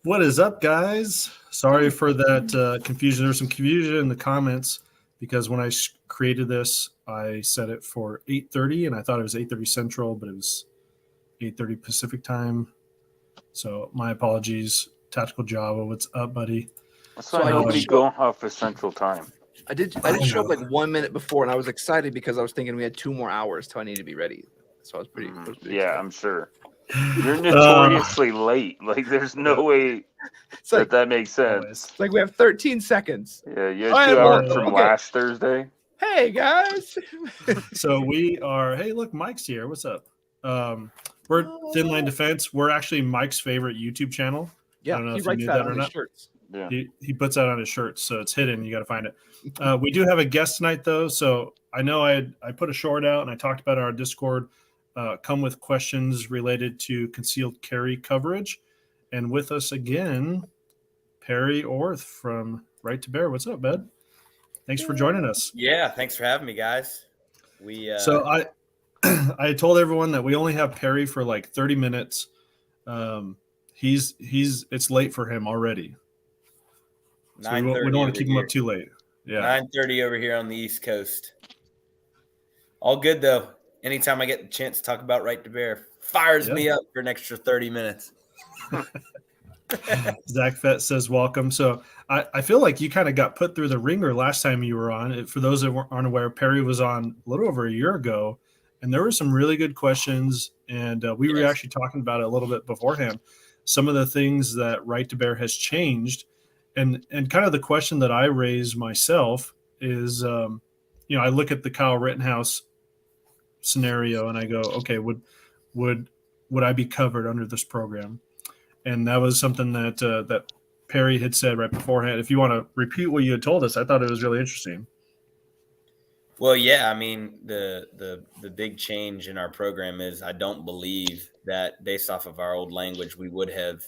What is up, guys? Sorry for that confusion. There was some confusion in the comments because when I created this, I set it for 8:30, and I thought it was 8:30 Central, but it was 8:30 Pacific time. So my apologies. Tactical Java, what's up, buddy? So I hope you go off for Central Time. I did show up like 1 minute before, and I was excited because I was thinking we had 2 more hours till I needed to be ready. So I was pretty. Yeah, I'm sure. You're notoriously late. Like, there's no way that makes sense. It's like we have 13 seconds. Yeah, you had 2 hours from last Thursday. Hey, guys. So we are, hey, look, Mike's here. What's up? We're Thin Line Defense. We're actually Mike's favorite YouTube channel. Yeah, I don't know he if you writes knew that that or on not. his shirts. Yeah. He puts that on his shirts, so it's hidden. You got to find it. We do have a guest tonight, though. So I know I put a short out, and I talked about our Discord. Come with questions related to concealed carry coverage. And with us again, Perry Orth from Right to Bear. What's up, bud? Thanks for joining us. Yeah, thanks for having me, guys. So I told everyone that we only have Perry for like 30 minutes. It's late for him already. So we don't want to keep him up too late. Yeah. 9:30 over here on the East Coast. All good though. Anytime I get the chance to talk about Right to Bear, fires me up for an extra 30 minutes. Zach Fett says welcome. So I feel like you kind of got put through the ringer last time you were on. For those that aren't aware, Perry was on a little over a year ago, and there were some really good questions, and we were actually talking about it a little bit beforehand. Some of the things that Right to Bear has changed, and kind of the question that I raise myself is, I look at the Kyle Rittenhouse scenario and I go, okay, would I be covered under this program? And that was something that Perry had said right beforehand. If you want to repeat what you had told us, I thought it was really interesting. Well, yeah, I mean, the big change in our program is I don't believe that based off of our old language, we would have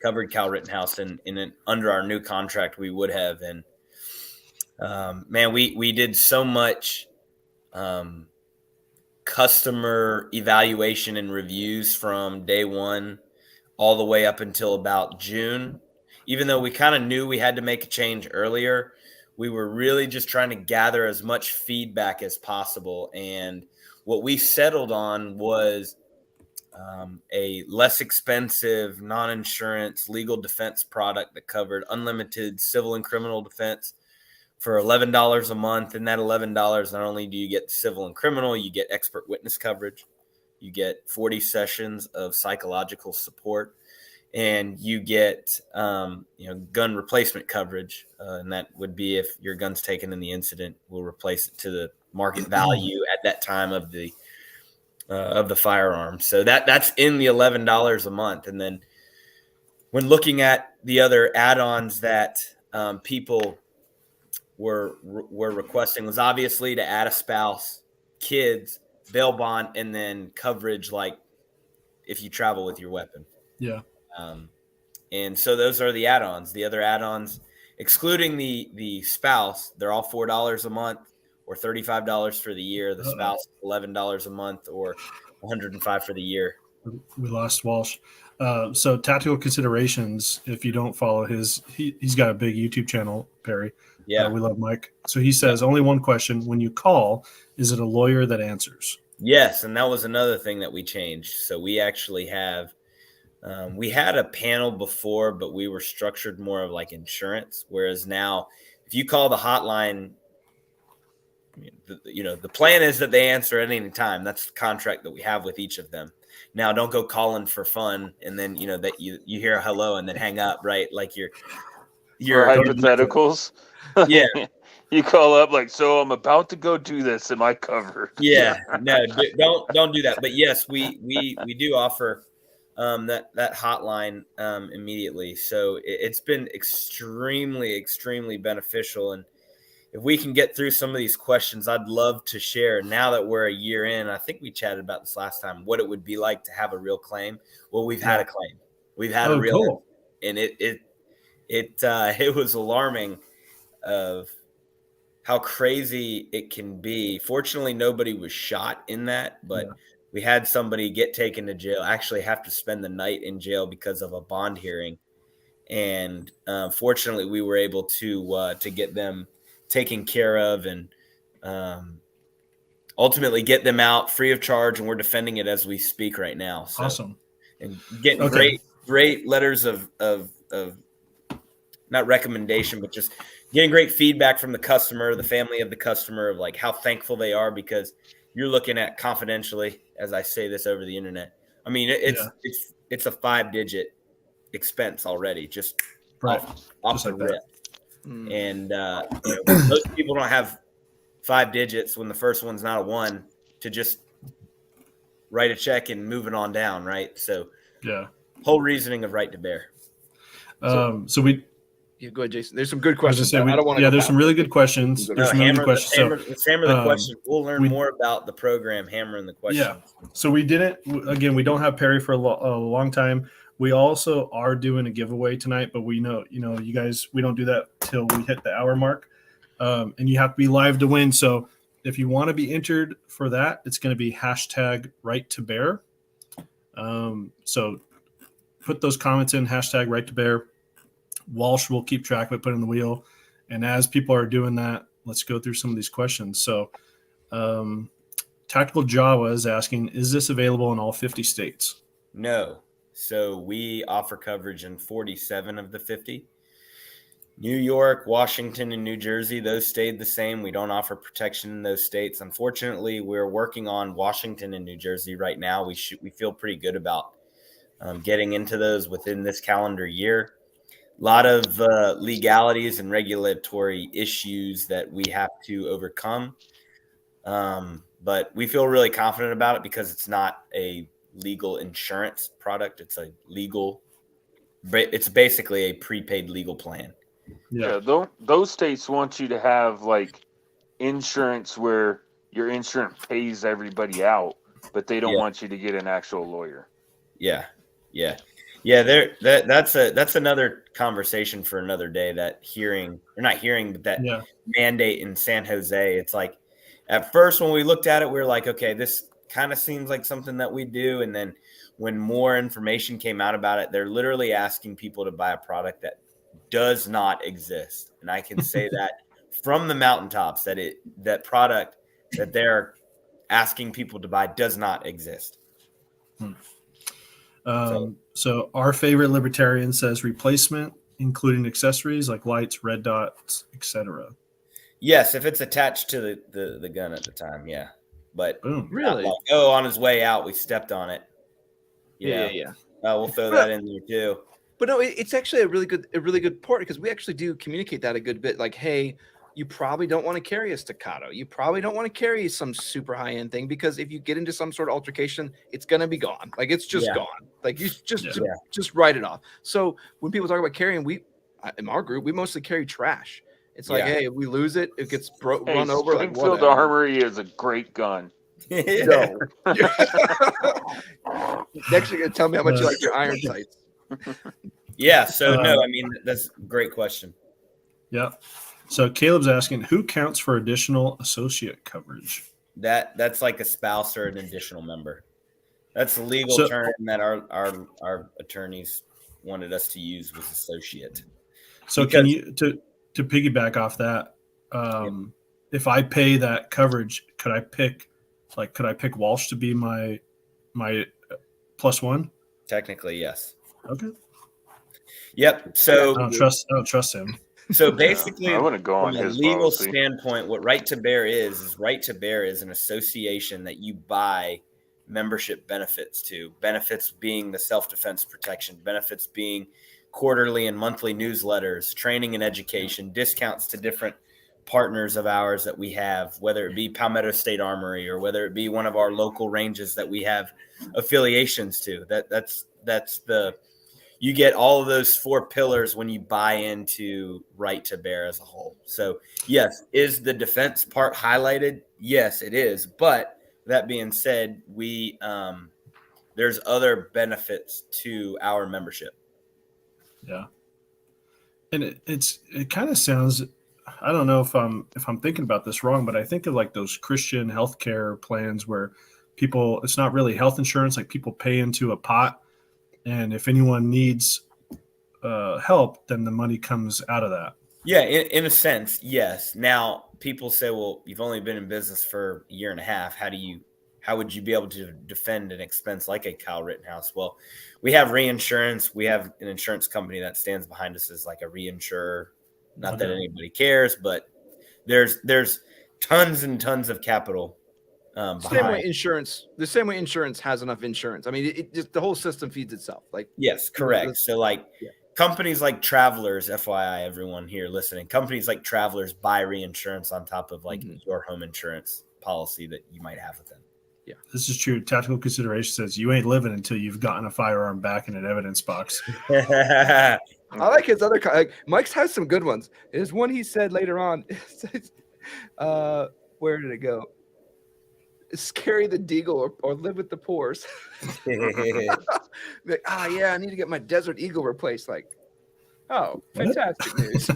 covered Cal Rittenhouse under our new contract. We would have. And man, we did so much customer evaluation and reviews from day one all the way up until about June. Even though we kind of knew we had to make a change earlier, we were really just trying to gather as much feedback as possible. And what we settled on was a less expensive non-insurance legal defense product that covered unlimited civil and criminal defense for $11 a month. And that $11, not only do you get civil and criminal, you get expert witness coverage, you get 40 sessions of psychological support, and you get gun replacement coverage. And that would be if your gun's taken in the incident, we'll replace it to the market value at that time of the firearm. So that's in the $11 a month. And then when looking at the other add-ons that people were requesting, was obviously to add a spouse, kids, bail bond, and then coverage like if you travel with your weapon. Yeah. And so those are the add-ons. The other add-ons, excluding the spouse, they're all $4 a month or $35 for the year. The spouse, $11 a month or $105 for the year. We lost Walsh. So tactical considerations, if you don't follow he's got a big YouTube channel, Perry. Yeah. We love Mike. So he says only one question. When you call, is it a lawyer that answers? Yes. And that was another thing that we changed. So we actually have, we had a panel before, but we were structured more of like insurance. Whereas now if you call the hotline, the plan is that they answer at any time. That's the contract that we have with each of them. Now, don't go calling for fun and then, that you hear a hello and then hang up, right? Like your hypotheticals. Yeah. You call up like, so I'm about to go do this. Am I covered? Yeah. No, don't do that. But yes, we do offer that hotline immediately. So it's been extremely, extremely beneficial. And if we can get through some of these questions, I'd love to share now that we're a year in. I think we chatted about this last time, what it would be like to have a real claim. Well, we've had a claim. We've had a real, cool. And it was alarming of how crazy it can be. Fortunately, nobody was shot in that, but we had somebody get taken to jail, actually have to spend the night in jail because of a bond hearing. and fortunately, we were able to get them taken care of and ultimately get them out free of charge. And we're defending it as we speak right now. So, awesome. And getting great letters of not recommendation, but just getting great feedback from the customer, the family of the customer, of like how thankful they are, because you're looking at, confidentially, as I say this over the internet, I mean, it's a 5-digit expense already, just off just the like rip. And most people don't have 5 digits when the first one's not a 1 to just write a check and move it on down, right? So whole reasoning of right to bear. So we. Yeah, go ahead, Jason. There's some good questions. I don't want to. Yeah, there's some really good questions. There's some really good questions. Hammer the question. We'll learn more about the program. Hammering the question. Yeah. So we didn't. Again, we don't have Perry for a long time. We also are doing a giveaway tonight, but we know, you guys, we don't do that till we hit the hour mark, and you have to be live to win. So if you want to be entered for that, it's going to be #RightToBear. So put those comments in, #RightToBear. Walsh will keep track of it, put it in the wheel. And as people are doing that, let's go through some of these questions. So Tactical Java is asking, is this available in all 50 states? No. So we offer coverage in 47 of the 50. New York, Washington, and New Jersey, those stayed the same. We don't offer protection in those states. Unfortunately, we're working on Washington and New Jersey right now. We feel pretty good about getting into those within this calendar year. A lot of legalities and regulatory issues that we have to overcome. But we feel really confident about it because it's not a legal insurance product. It's basically a prepaid legal plan. Yeah, those states want you to have like insurance where your insurance pays everybody out, but they don't want you to get an actual lawyer. Yeah. That's another conversation for another day. That mandate in San Jose. It's like, at first when we looked at it, we were like, okay, this kind of seems like something that we do. And then when more information came out about it, they're literally asking people to buy a product that does not exist. And I can say that from the mountaintops, that product that they're asking people to buy does not exist. So our favorite libertarian says replacement, including accessories like lights, red dots, etc. Yes, if it's attached to the gun at the time, yeah. But really, like, on his way out, we stepped on it. Yeah. We'll throw that in there too. But no, it's actually a really good part, because we actually do communicate that a good bit. Like, hey, you probably don't want to carry a staccato. You probably don't want to carry some super high end thing, because if you get into some sort of altercation, it's gonna be gone. Like, it's just gone. Like, you just write it off. So when people talk about carrying, in our group, we mostly carry trash. It's like, hey, if we lose it, it gets run over. Springfield Armory is a great gun. No. Next, you're gonna tell me how much you like your iron sights. Yeah. So no, I mean, that's a great question. Yeah. So Caleb's asking, who counts for additional associate coverage? That's like a spouse or an additional member. That's the legal term that our attorneys wanted us to use, was associate. So can you to piggyback off that? If I pay that coverage, could I pick Walsh to be my +1? Technically, yes. Okay. Yep. So I don't trust him. So basically, I wouldn't go on from a his legal policy standpoint, what Right to Bear is Right to Bear is an association that you buy membership benefits to. Benefits being the self-defense protection, benefits being quarterly and monthly newsletters, training and education, discounts to different partners of ours that we have, whether it be Palmetto State Armory or whether it be one of our local ranges that we have affiliations to. You get all of those 4 pillars when you buy into Right to Bear as a whole. So yes, is the defense part highlighted? Yes, it is. But that being said, there's other benefits to our membership. Yeah. And it kind of sounds, I don't know if I'm thinking about this wrong, but I think of like those Christian healthcare plans where it's not really health insurance, like people pay into a pot. And if anyone needs help, then the money comes out of that. Yeah, in a sense, yes. Now, people say, well, you've only been in business for a year and a half. How would you be able to defend an expense like a Kyle Rittenhouse? Well, we have reinsurance. We have an insurance company that stands behind us as like a reinsurer. Not that anybody cares, but there's tons and tons of capital behind. The same way insurance has enough insurance. I mean, it just the whole system feeds itself. Like, yes, correct. So like companies like Travelers, FYI, everyone here listening, companies like Travelers buy reinsurance on top of like your home insurance policy that you might have with them. Yeah, this is true. Tactical consideration says you ain't living until you've gotten a firearm back in an evidence box. I like his other. Like, Mike's has some good ones. There's one he said later on. It says, where did it go? Scary the deagle or live with the pores. Like, yeah, I need to get my Desert Eagle replaced. Like, oh, fantastic news.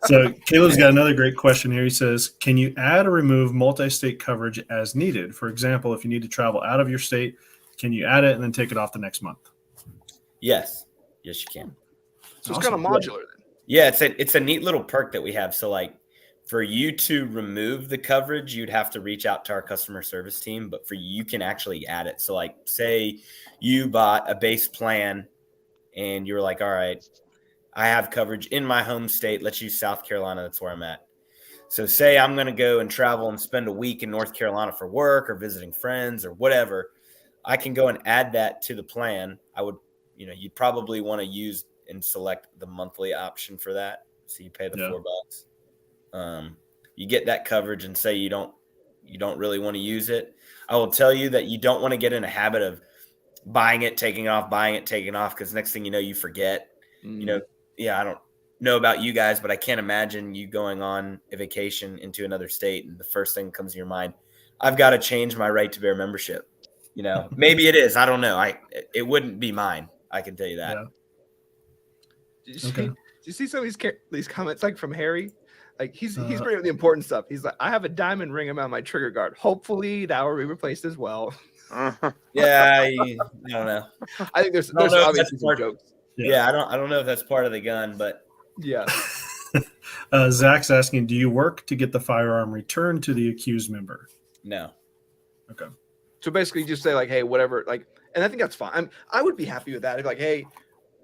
So Caleb's got another great question here. He says, can you add or remove multi-state coverage as needed? For example, if you need to travel out of your state, can you add it and then take it off the next month? Yes, you can. So it's kind of modular then. Yeah, it's a neat little perk that we have. So like, for you to remove the coverage, you'd have to reach out to our customer service team, but you can actually add it. So like, say you bought a base plan and you're like, all right, I have coverage in my home state. Let's use South Carolina. That's where I'm at. So say I'm going to go and travel and spend a week in North Carolina for work or visiting friends or whatever. I can go and add that to the plan. I would, you'd probably want to use and select the monthly option for that. So you pay the $4. You get that coverage and say you don't really want to use it. I will tell you that you don't want to get in a habit of buying it, taking off, because next thing you know, you forget. I don't know about you guys, but I can't imagine you going on a vacation into another state and the first thing that comes to your mind, I've got to change my right to bear membership. Maybe it is. I don't know. It wouldn't be mine. I can tell you that. Yeah. Did you see some of these comments like from Harry? Like he's bringing up the important stuff. He's like, I have a diamond ring around my trigger guard. Hopefully that will be replaced as well. Yeah, I don't know. I think there's obviously some jokes. Yeah, I don't know if that's part of the gun, but yeah. Zach's asking, do you work to get the firearm returned to the accused member? No. Okay. So basically, just say like, hey, whatever, like, and I think that's fine. I would be happy with that. If like, hey,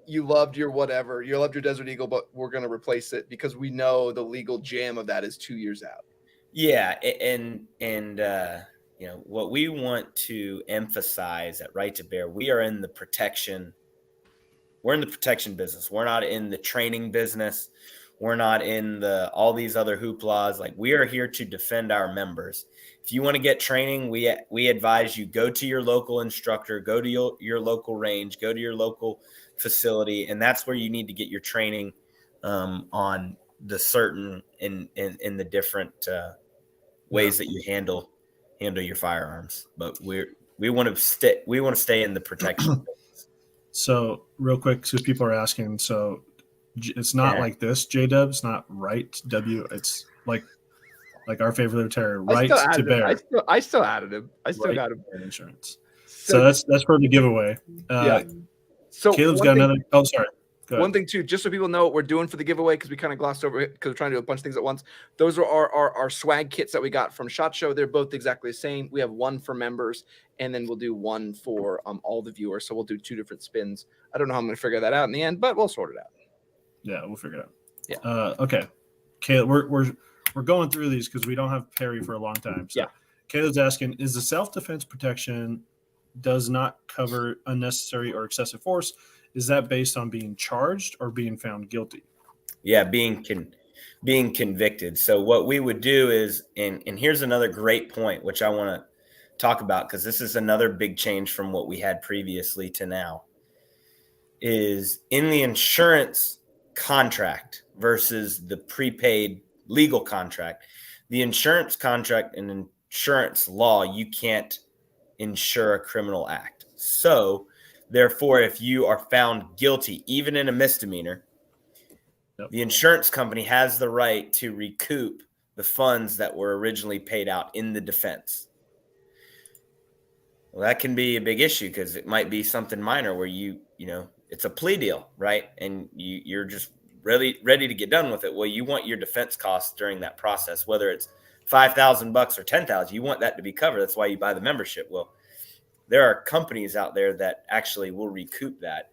you loved your whatever, you loved your Desert Eagle, but we're going to replace it because we know the legal jam of that is 2 years out. Yeah, and what we want to emphasize at Right to Bear, we are in the protection. We're in the protection business. We're not in the training business. We're not in all these other hooplas. Like, we are here to defend our members. If you want to get training, we advise you go to your local instructor, go to your local range, go to your local facility, and that's where you need to get your training on the certain in the different ways that you handle your firearms. But we want to stay in the protection. So real quick, so people are asking, so it's not like this, J-Dub, it's not right W, it's like our favorite libertarian, right to bear. I still added him. I still got him. Insurance. So that's for the giveaway. So Caleb's got another. Oh, sorry. One thing too, just so people know what we're doing for the giveaway, because we kind of glossed over it because we're trying to do a bunch of things at once. Those are our swag kits that we got from SHOT Show. They're both exactly the same. We have one for members, and then we'll do one for all the viewers. So we'll do 2 different spins. I don't know how I'm going to figure that out in the end, but we'll sort it out. Yeah, we'll figure it out. Yeah. Okay. Caleb, we're going through these because we don't have Perry for a long time. So Caleb's asking, is the self-defense protection does not cover unnecessary or excessive force? Is that based on being charged or being found guilty? Yeah, being convicted. So what we would do is, and here's another great point, which I want to talk about, because this is another big change from what we had previously to now, is in the insurance contract versus the prepaid legal contract. The insurance contract and insurance law, you can't insure a criminal act. So therefore, if you are found guilty, even in a misdemeanor, the insurance company has the right to recoup the funds that were originally paid out in the defense. Well, that can be a big issue because it might be something minor where it's a plea deal, right? And you're just ready to get done with it. Well, you want your defense costs during that process, whether it's $5,000 or 10,000, you want that to be covered. That's why you buy the membership. Well, there are companies out there that actually will recoup that.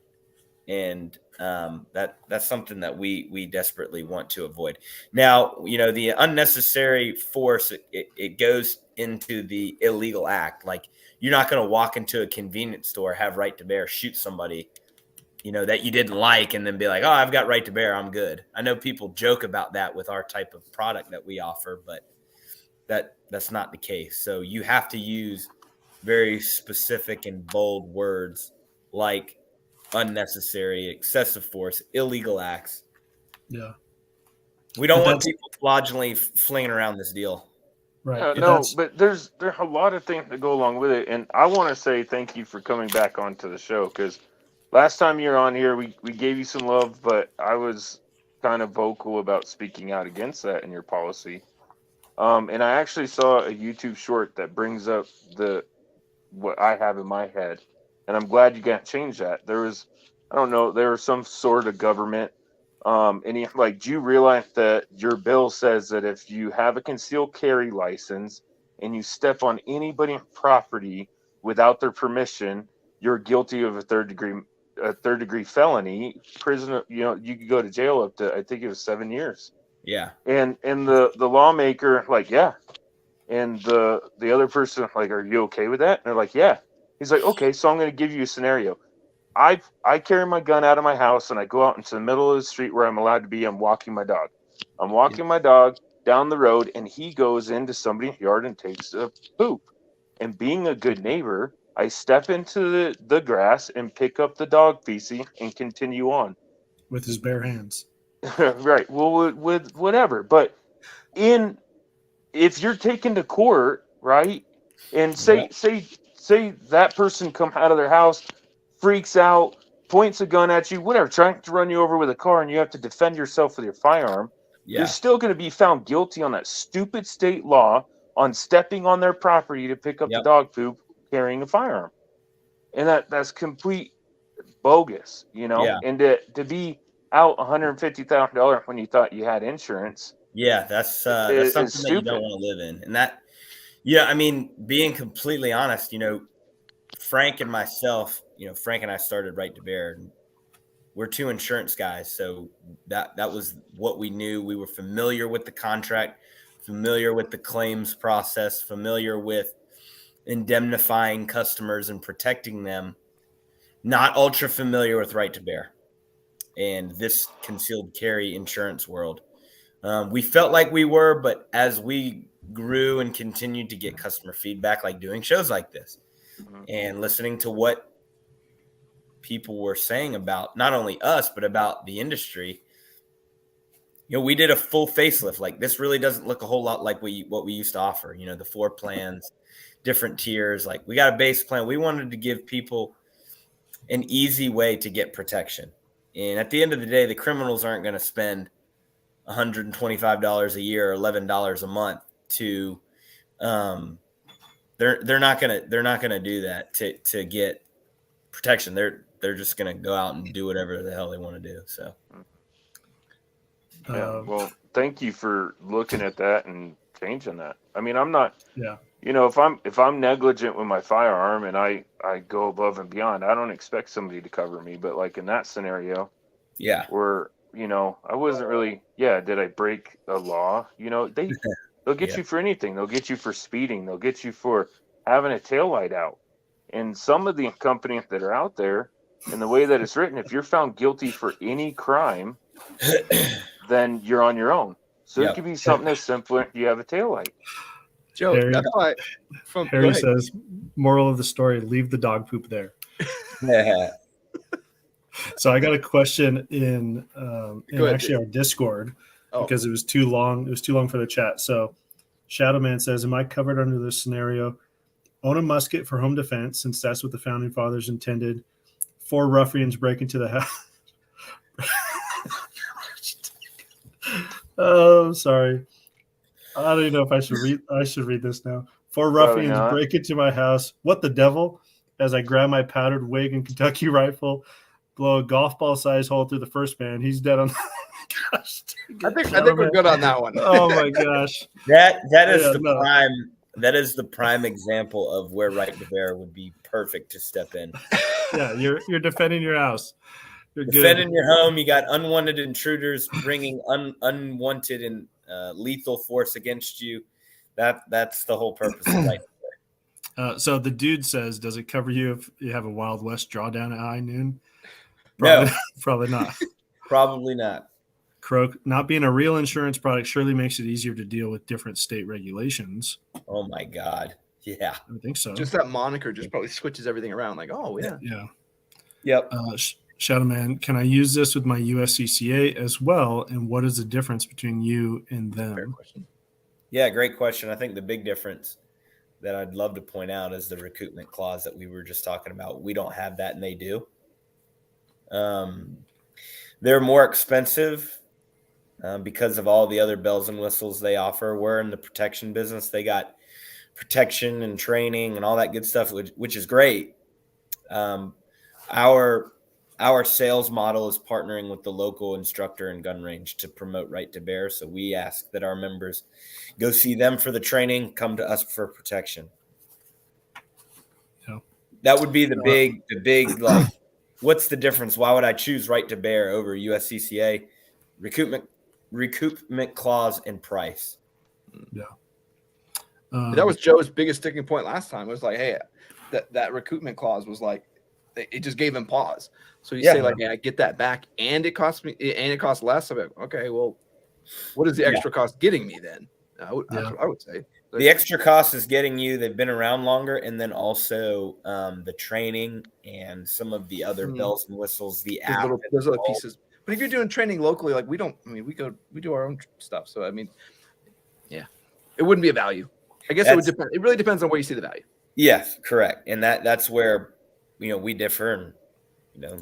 And that's something that we desperately want to avoid. Now, the unnecessary force, it goes into the illegal act. Like, you're not going to walk into a convenience store, have right to bear, shoot somebody, that you didn't like, and then be like, oh, I've got right to bear, I'm good. I know people joke about that with our type of product that we offer, but that's not the case. So you have to use very specific and bold words like unnecessary, excessive force, illegal acts. Yeah. We don't want people fraudulently flinging around this deal. Right. But there's a lot of things that go along with it. And I want to say thank you for coming back onto the show, because last time you were on here, we gave you some love, but I was kind of vocal about speaking out against that in your policy. And I actually saw a YouTube short that brings up what I have in my head. And I'm glad you got changed that. There was some sort of government. And do you realize that your bill says that if you have a concealed carry license and you step on anybody's property without their permission, you're guilty of a third degree felony. Prison, you could go to jail up to, I think it was 7 years. Yeah. And the lawmaker, yeah. And the other person, are you okay with that? And they're like, yeah. He's like, okay, so I'm going to give you a scenario. I carry my gun out of my house and I go out into the middle of the street where I'm allowed to be. I'm walking my dog. I'm walking my dog down the road, and he goes into somebody's yard and takes a poop. And being a good neighbor, I step into the grass and pick up the dog feces and continue on. With his bare hands. Right. Well, with whatever. But if you're taken to court, right, and say that person come out of their house, freaks out, points a gun at you, whatever, trying to run you over with a car, and you have to defend yourself with your firearm, you're still going to be found guilty on that stupid state law on stepping on their property to pick up the dog poop carrying a firearm. And that's complete bogus, and to be out $150,000 when you thought you had insurance. Yeah, that's something that you don't want to live in. And that, I mean, being completely honest, Frank and myself, Frank and I started Right to Bear. We're two insurance guys, so that was what we knew. We were familiar with the contract, familiar with the claims process, familiar with indemnifying customers and protecting them. Not ultra familiar with Right to Bear and this concealed carry insurance world. We felt like we were, but as we grew and continued to get customer feedback, like doing shows like this and listening to what people were saying about not only us, but about the industry, we did a full facelift. Like, this really doesn't look a whole lot like what we used to offer, the 4 plans, different tiers. Like, we got a base plan. We wanted to give people an easy way to get protection. And at the end of the day, the criminals aren't going to spend $125 a year or $11 a month to they're not gonna do that to get protection. They're just gonna go out and do whatever the hell they want to do. So well, thank you for looking at that and changing that. I mean, I'm not if I'm negligent with my firearm and I go above and beyond, I don't expect somebody to cover me. But like in that scenario, where I wasn't really, did I break a law? They'll get you for anything. They'll get you for speeding. They'll get you for having a taillight out. And some of the companies that are out there, and the way that it's written, if you're found guilty for any crime, then you're on your own. So it could be something as simple as you have a taillight. Joe, that's why. Harry says, moral of the story, leave the dog poop there. So I got a question in actually our Discord because it was too long. It was too long for the chat. So Shadowman says, am I covered under this scenario? Own a musket for home defense, since that's what the founding fathers intended. 4 ruffians break into the house. Oh, sorry. I don't even know if I should read. I should read this now. 4 ruffians break into my house. What the devil? As I grab my powdered wig and Kentucky rifle, blow a golf ball size hole through the first man. He's dead on. Gosh, I think we're good on that one. Oh my gosh, That is Yeah, the no. prime. That is the prime example of where right to bear would be perfect to step in. yeah, you're defending your house. You're Defending good. your home, you got unwanted intruders bringing unwanted and lethal force against you. That's the whole purpose of right. So the dude says, does it cover you if you have a Wild West drawdown at high noon? No. Probably not. Probably not. Croak, not being a real insurance product surely makes it easier to deal with different state regulations. Oh my God. Yeah. I think so. Just that moniker just probably switches everything around. Like, oh yeah. Yeah. Yep. Shadowman, can I use this with my USCCA as well? And what is the difference between you and Fair them? question. Yeah, great question. I think the big difference that I'd love to point out is the recoupment clause that we were just talking about. We don't have that, and they do. They're more expensive because of all the other bells and whistles they offer. We're in the protection business. They got protection and training and all that good stuff, which is great. Our sales model is partnering with the local instructor and gun range to promote right to bear. So we ask that our members go see them for the training, come to us for protection. Yeah. That would be the big like, what's the difference? Why would I choose right to bear over USCCA? Recoupment clause and price. Yeah. That was Joe's biggest sticking point last time. It was like, hey, that recoupment clause was like, it just gave him pause. So you say like, hey, I get that back, and it costs less. I'm like, okay, well, what is the extra cost getting me then? That's what I would say. The extra cost is getting you. They've been around longer, and then also the training and some of the other bells and whistles. The app, those other pieces. But if you're doing training locally, like we do our own stuff. So I mean, yeah, it wouldn't be a value. I guess it would depend. It really depends on where you see the value. Yes, correct, and that's where we differ, and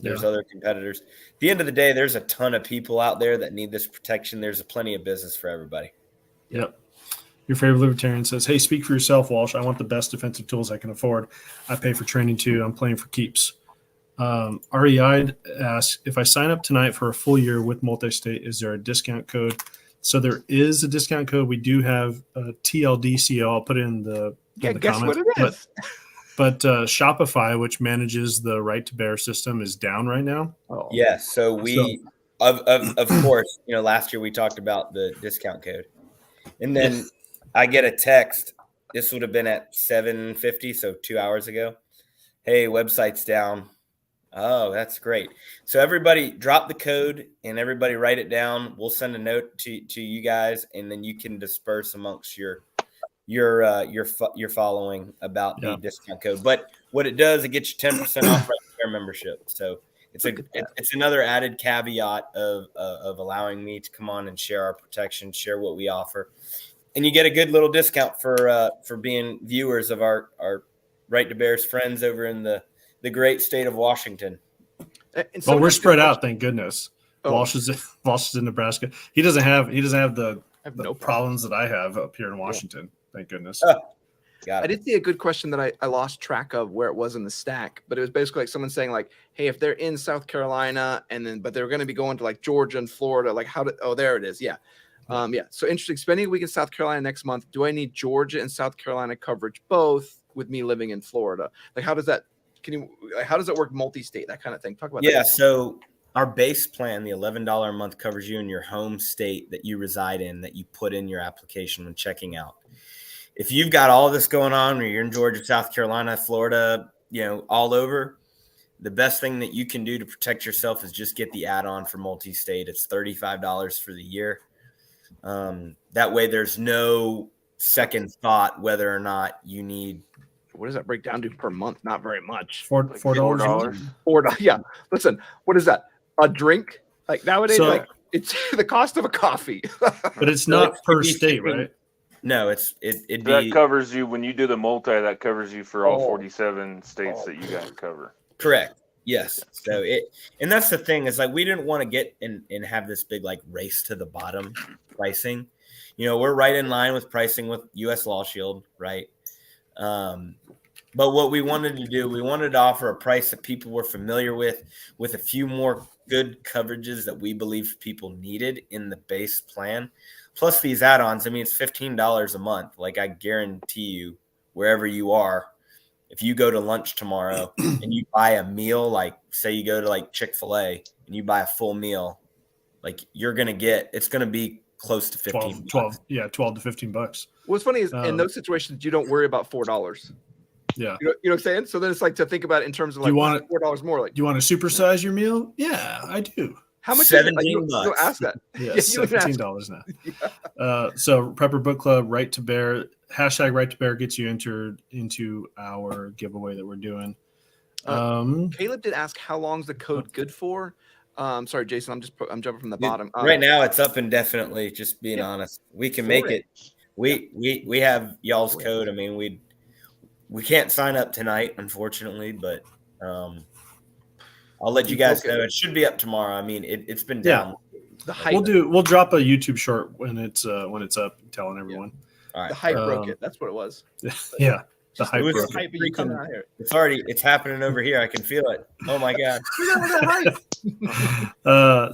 there's other competitors. At the end of the day, there's a ton of people out there that need this protection. There's plenty of business for everybody. Yep. Your favorite libertarian says, hey, speak for yourself, Walsh. I want the best defensive tools I can afford. I pay for training too. I'm playing for keeps. REI asks, if I sign up tonight for a full year with multi-state, is there a discount code? So there is a discount code. We do have a TLDCO. I'll put it in the guess comments. what it is. But Shopify, which manages the right to bear system, is down right now. Oh. Yes. So we, of course, last year we talked about the discount code, and then I get a text. This would have been at 7:50, so 2 hours ago. Hey, website's down. Oh, that's great. So everybody drop the code and everybody write it down. We'll send a note to you guys, and then you can disperse amongst your following about the discount code. But what it does, it gets you 10% off right there membership. So it's another added caveat of allowing me to come on and share our protection, share what we offer, and you get a good little discount for being viewers of our Right to Bear's friends over in the great state of Washington. Well, we're spread out, thank goodness. Walsh is in Nebraska. He doesn't have the problems that I have up here in Washington. Thank goodness. I did see a good question that I lost track of where it was in the stack, but it was basically like someone saying like, hey, if they're in South Carolina but they're going to be going to like Georgia and Florida, like there it is. Yeah. So interesting. Spending a week in South Carolina next month. Do I need Georgia and South Carolina coverage both with me living in Florida? Like, how does that work multi-state, that kind of thing? Talk about that. Yeah. So our base plan, the $11 a month, covers you in your home state that you reside in, that you put in your application when checking out. If you've got all this going on, or you're in Georgia, South Carolina, Florida, all over, the best thing that you can do to protect yourself is just get the add-on for multi-state. It's $35 for the year. That way there's no second thought whether or not you need. What does that break down to per month? Not very much. $4. $4. Yeah. Listen, what is that? A drink? Like nowadays, it's the cost of a coffee. But it's not per state, right? No, that covers you when you do the multi. That covers you for all 47 states that you guys cover. Correct. Yes. So and that's the thing, is like we didn't want to get and have this big like race to the bottom pricing. We're right in line with pricing with U.S. Law Shield, right? But what we wanted to do, we wanted to offer a price that people were familiar with a few more good coverages that we believe people needed in the base plan. Plus these add-ons. I mean, it's $15 a month. Like, I guarantee you, wherever you are, if you go to lunch tomorrow and you buy a meal, like say you go to like Chick-fil-A and you buy a full meal, like it's going to be close to 15 12 to $15. What's funny is in those situations, you don't worry about $4. Yeah. You know what I'm saying? So then it's like to think about it in terms of like $4 more. Like, do you want to supersize your meal? Yeah, I do. How much $17? Is it? Like, you ask that. Yeah, $17 now. Yeah. So Prepper Book Club, Right to Bear, hashtag Right to Bear gets you entered into our giveaway that we're doing. Caleb did ask how long's the code good for. Sorry, Jason, I'm jumping from the bottom. Right now it's up indefinitely. Just being honest, we can make it. We have y'all's code. I mean, we can't sign up tonight, unfortunately, but I'll let you guys know. It should be up tomorrow. I mean, it's been down. The hype. We'll drop a YouTube short when it's up, telling everyone. All right. The hype broke it. That's what it was. Yeah. The hype broke hype you coming out here. It's happening over here. I can feel it. Oh my God.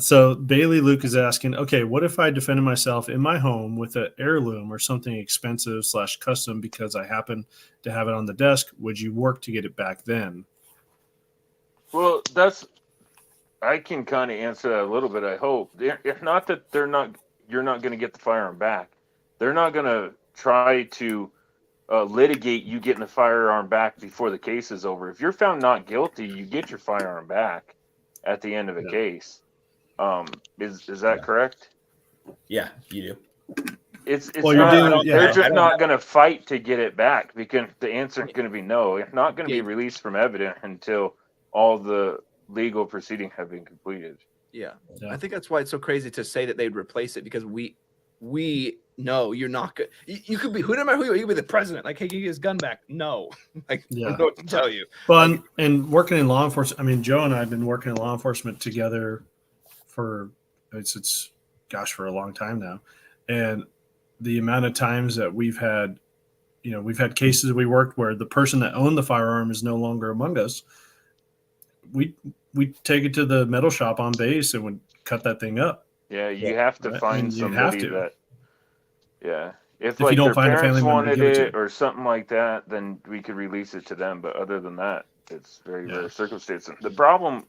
So Bailey Luke is asking, okay, what if I defended myself in my home with an heirloom or something expensive / custom because I happen to have it on the desk? Would you work to get it back then? Well, I can kind of answer that a little bit. I hope, if not that you're not going to get the firearm back. They're not going to try to litigate you getting the firearm back before the case is over. If you're found not guilty, you get your firearm back at the end of the case. Is that correct? Yeah, you do. They're just not going to fight to get it back because the answer is going to be no. It's not going to be released from evidence until all the legal proceedings have been completed. Yeah. I think that's why it's so crazy to say that they'd replace it, because we know you're not good. You could be who you could be the president. Like, hey, can you get his gun back? No. I don't know what to tell you. Well, and working in law enforcement, I mean, Joe and I have been working in law enforcement together for a long time now. And the amount of times that we've had cases we worked where the person that owned the firearm is no longer among us. We take it to the metal shop on base and would cut that thing up. Yeah, you have to find somebody that. Yeah, if like you don't their find a parents family member to wanted give it to. it or something like that, then we could release it to them. But other than that, it's very rare circumstance. The problem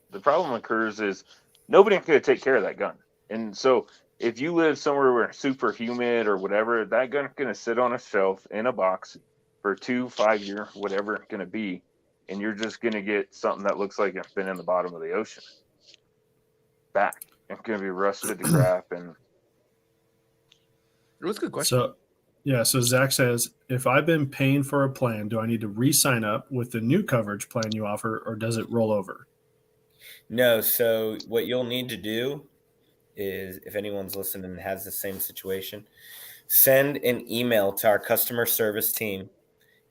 occurs is nobody's going to take care of that gun, and so if you live somewhere where it's super humid or whatever, that gun's going to sit on a shelf in a box for 2-5 years, whatever it's going to be. And you're just going to get something that looks like it's been in the bottom of the ocean back. It's going to be rusted to crap. And it was a good question. So Zach says, if I've been paying for a plan, do I need to re-sign up with the new coverage plan you offer, or does it roll over? No. So what you'll need to do is, if anyone's listening and has the same situation, send an email to our customer service team,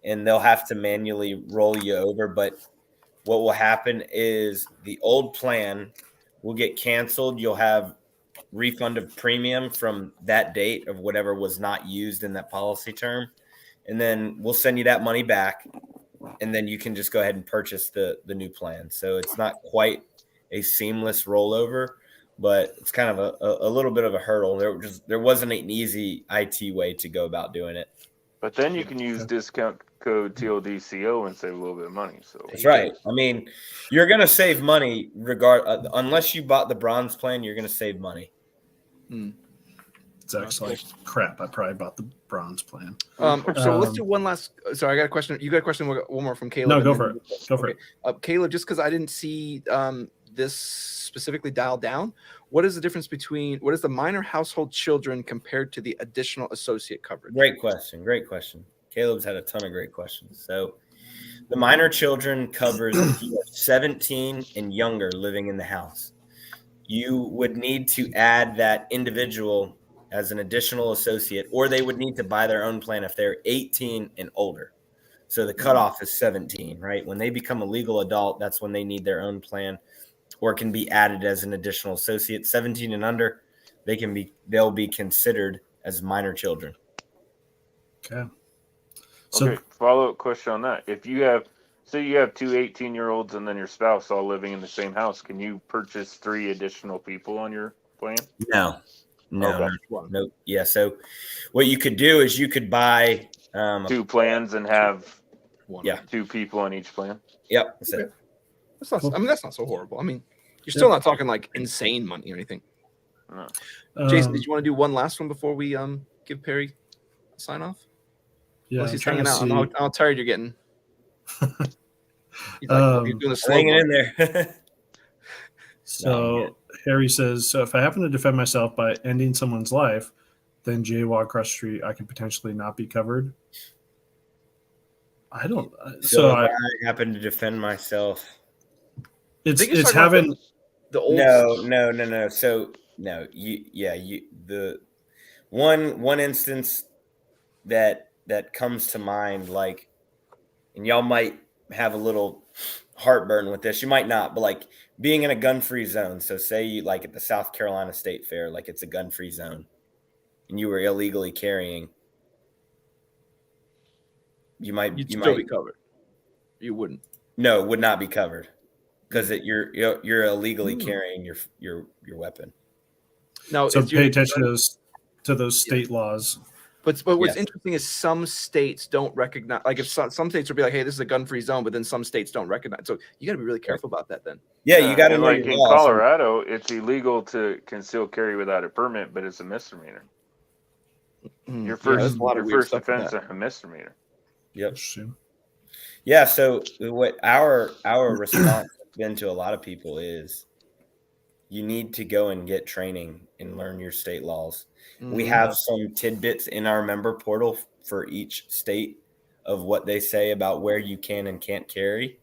and they'll have to manually roll you over. But what will happen is the old plan will get canceled. You'll have refund of premium from that date of whatever was not used in that policy term. And then we'll send you that money back. And then you can just go ahead and purchase the new plan. So it's not quite a seamless rollover, but it's kind of a little bit of a hurdle. There wasn't an easy IT way to go about doing it. But then you can use discount code TLDCO and save a little bit of money. So that's right. I mean, you're going to save money unless you bought the bronze plan. You're going to save money. It's actually like crap. I probably bought the bronze plan. So let's do one last. Sorry, I got a question. You got a question? One more from Caleb. No, go for it. Go for it. Caleb, just because I didn't see this specifically dialed down, what is the difference between what is the minor household children compared to the additional associate coverage? Great question. Caleb's had a ton of great questions. So the minor children covers if you are 17 and younger living in the house. You would need to add that individual as an additional associate, or they would need to buy their own plan if they're 18 and older. So the cutoff is 17, right? When they become a legal adult, that's when they need their own plan, or can be added as an additional associate. 17 and under, they'll be considered as minor children. Okay. So Okay, follow-up question on that. If you have, say you have two 18-year-olds and then your spouse all living in the same house, can you purchase 3 additional people on your plan? No, Okay. no. Yeah. So what you could do is you could buy 2 plans and have Yeah. 2 people on each plan. Yep. That's it. That's not. Cool. I mean, that's not so horrible. I mean, you're still not talking like insane money or anything. No. Jason, did you want to do one last one before we give Perry a sign off? Yeah, Unless I'm he's trying hanging to out. I see. know how tired you're getting. He's like, he's doing a slow Hanging one. in there. So Harry says, so if I happen to defend myself by ending someone's life, then jaywalk across the street, I could potentially not be covered. I don't. So if I happen to defend myself. It's having the old. No. So no, the one instance that comes to mind, like, and y'all might have a little heartburn with this. You might not, but like being in a gun-free zone. So say you like at the South Carolina State Fair, like it's a gun-free zone, and you were illegally carrying. You'd still be covered. You wouldn't. No, it would not be covered because you're illegally carrying your weapon. No, so pay attention to those state laws. But what's interesting is some states don't recognize. Like if some states will be like, "Hey, this is a gun-free zone," but then some states don't recognize. So you got to be really careful about that. Then. Yeah, you got to know like your in laws. Colorado, it's illegal to conceal carry without a permit, but it's a misdemeanor. Your first offense is a misdemeanor. Yep. Yeah. So what our response has been to a lot of people is, you need to go and get training and learn your state laws. We have some tidbits in our member portal for each state of what they say about where you can and can't carry.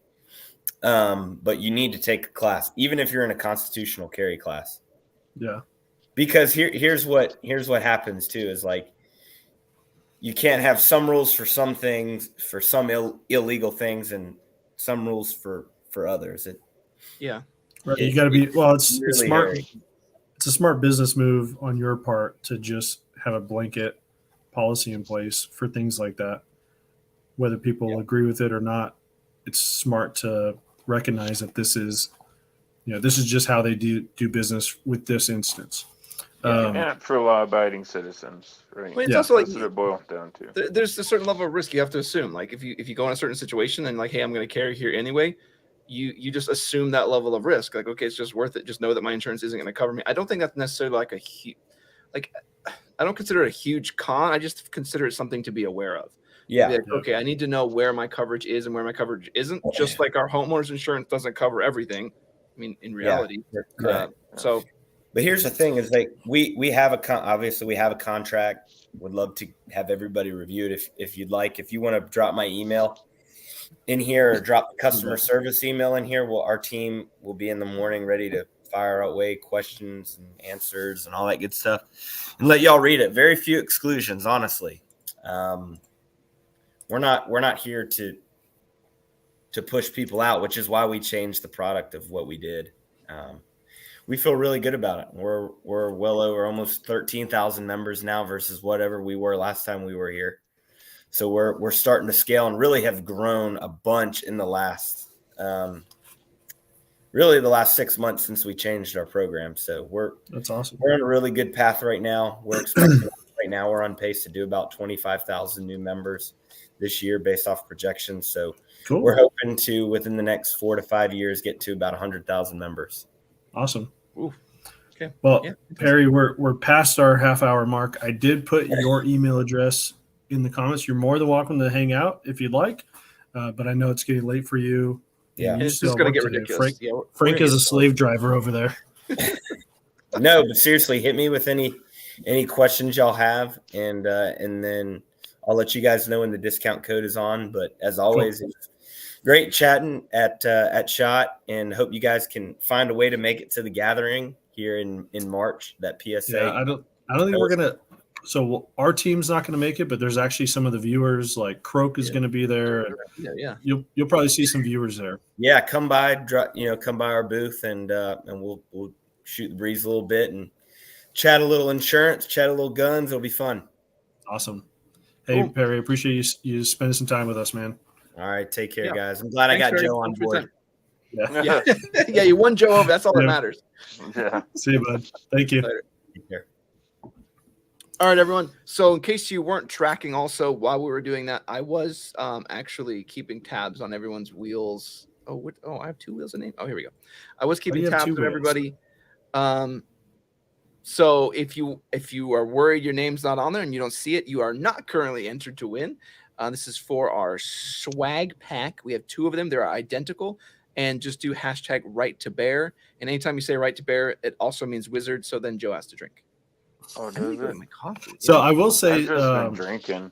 But you need to take a class, even if you're in a constitutional carry class. Yeah. Because here's what happens too is like, you can't have some rules for some things, for some illegal things, and some rules for others. Right. You got to be, well, it's really smart. hairy. It's a smart business move on your part to just have a blanket policy in place for things like that. Whether people agree with it or not, it's smart to recognize that this is just how they do business with this instance. And for law-abiding citizens, right? Well, it's also like that's what it boils down to. There's a certain level of risk you have to assume. Like if you go in a certain situation and like, hey, I'm going to carry here anyway, you just assume that level of risk. Like, okay, it's just worth it. Just know that my insurance isn't going to cover me. I don't think that's necessarily like I don't consider it a huge con. I just consider it something to be aware of. Yeah. Like, okay, I need to know where my coverage is and where my coverage isn't. Just like our homeowners insurance doesn't cover everything. I mean, in reality. So. But here's the thing: is like we have obviously we have a contract. Would love to have everybody review it if you'd like. If you want to drop my email in here or drop the customer service email in here, our team will be in the morning ready to fire away questions and answers and all that good stuff, and let y'all read it. Very few exclusions, honestly. We're not here to push people out, which is why we changed the product of what we did. We feel really good about it. We're well over almost 13,000 members now versus whatever we were last time we were here. So we're starting to scale and really have grown a bunch in the last really the last 6 months since we changed our program. So that's awesome. We're on a really good path right now. We're expecting right now we're on pace to do about 25,000 new members this year based off projections. So cool. We're hoping to within the next 4 to 5 years get to about 100,000 members. Awesome. Ooh. Okay. Well, Perry, we're past our half-hour mark. I did put your email address in the comments. You're more than welcome to hang out if you'd like, but I know it's getting late for you. Yeah, it's just going to get ridiculous. Frank is a slave driver over there. No, but seriously, hit me with any questions y'all have, and then I'll let you guys know when the discount code is on. But as always, cool. It's great chatting at SHOT, and hope you guys can find a way to make it to the gathering here in March. That PSA. Yeah, I don't think we're gonna. So our team's not gonna make it, but there's actually some of the viewers. Like Croak is gonna be there. Yeah. You'll probably see some viewers there. Yeah, come by our booth, and we'll shoot the breeze a little bit and chat a little insurance, chat a little guns. It'll be fun. Awesome. Hey, Cool. Perry, appreciate you spending some time with us, man. All right, take care, Yeah. guys. I'm glad Thanks, I got Perry. Joe on 100%. board. Yeah. Yeah, you won Joe over. That's all that Yeah. matters. Yeah. See you, bud. Thank you. Later. Take care. All right, everyone. So in case you weren't tracking also while we were doing that, I was actually keeping tabs on everyone's wheels. Oh, I have 2 wheels in name. Oh, here we go. I was do keeping you have tabs 2 on wheels? everybody. So if you are worried your name's not on there and you don't see it, you are not currently entered to win. This is for our swag pack. We have 2 of them. They're identical. And just do hashtag right to bear. And anytime you say right to bear, it also means wizard. So then Joe has to drink. Oh, I need does to go it? get my coffee. So Yeah. I will say, I've just been drinking.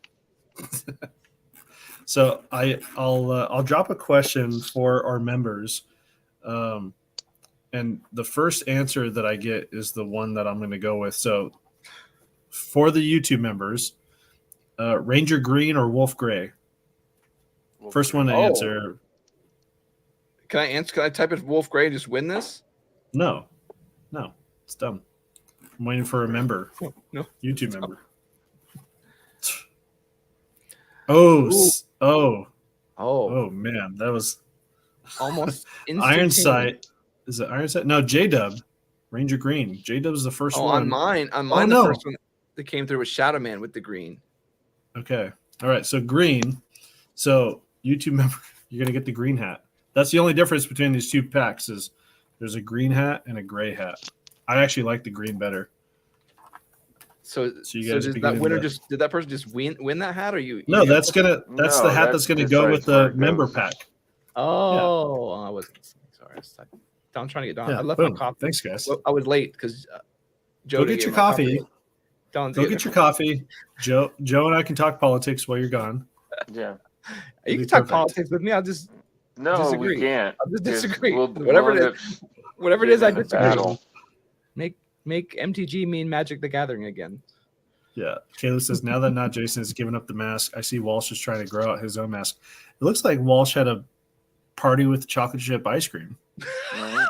so I'll drop a question for our members, and the first answer that I get is the one that I'm going to go with. So for the YouTube members, Ranger Green or Wolf Gray? First one to Oh. answer. Can I answer? Can I type it Wolf Gray and just win this? No, it's dumb. I'm waiting for a member. No. YouTube member. Oh, Oh, man, that was almost Iron instantaneous. Sight. Is it Iron Sight? No, J-Dub. Ranger Green. J-Dub is the first Oh, one. on mine, Oh, the no. first one that came through was Shadow Man with the green. Okay. All right. So green. So YouTube member, you're gonna get the green hat. That's the only difference between these 2 packs is there's a green hat and a gray hat. I actually like the green better. So you guys does be that getting winner the- did that person just win that hat, or you? No, that's the hat No, that's gonna that go with decides where the it member goes. pack. Oh, I wasn't listening. Sorry, I'm trying to get done. Yeah. I left Boom. my coffee. Thanks, guys. Well, I was late because Joe. Go didn't get your my coffee. Don's Go getting get it. your coffee. Joe and I can talk politics while you're gone. Yeah. You Be can talk perfect. politics with me. I'll just No, disagree. we can't. I'll just 'cause disagree. we'll Whatever end it up Whatever it is, I getting in a disagree. battle. Make MTG mean Magic the Gathering again. Yeah. Caleb says, now that not Jason has given up the mask, I see Walsh is trying to grow out his own mask. It looks like Walsh had a party with chocolate chip ice cream. Right?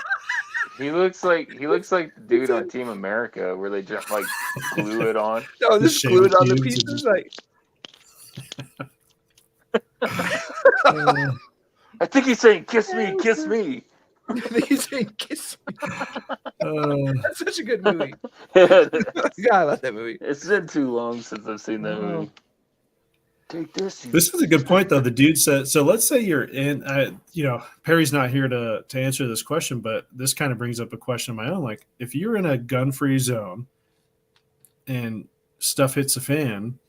He looks like the dude on Team America where they just like glue it on. No, this Shave glued on the cubes and pieces. just- Like, I think he's saying kiss me, kiss me. he's saying kiss me. Uh, That's such a good movie. It's God, I love that movie. been too long since I've seen that movie. Take this. you- this is a good point, though. The dude said, so let's say you're in, Perry's not here to answer this question, but this kind of brings up a question of my own. Like, if you're in a gun-free zone and stuff hits a fan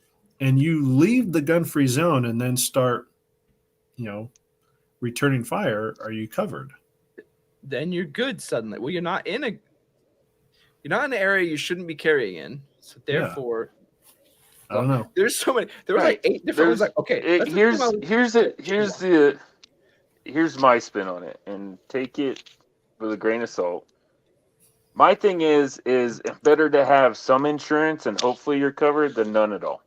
and you leave the gun-free zone and then start, returning fire, are you covered? Then you're good suddenly. Well, you're not in an area you shouldn't be carrying in. So therefore, I don't know. there's so many. There was like 8 different ones. Like, okay, let's just come out- Here's my spin on it, and take it with a grain of salt. My thing is better to have some insurance and hopefully you're covered than none at all.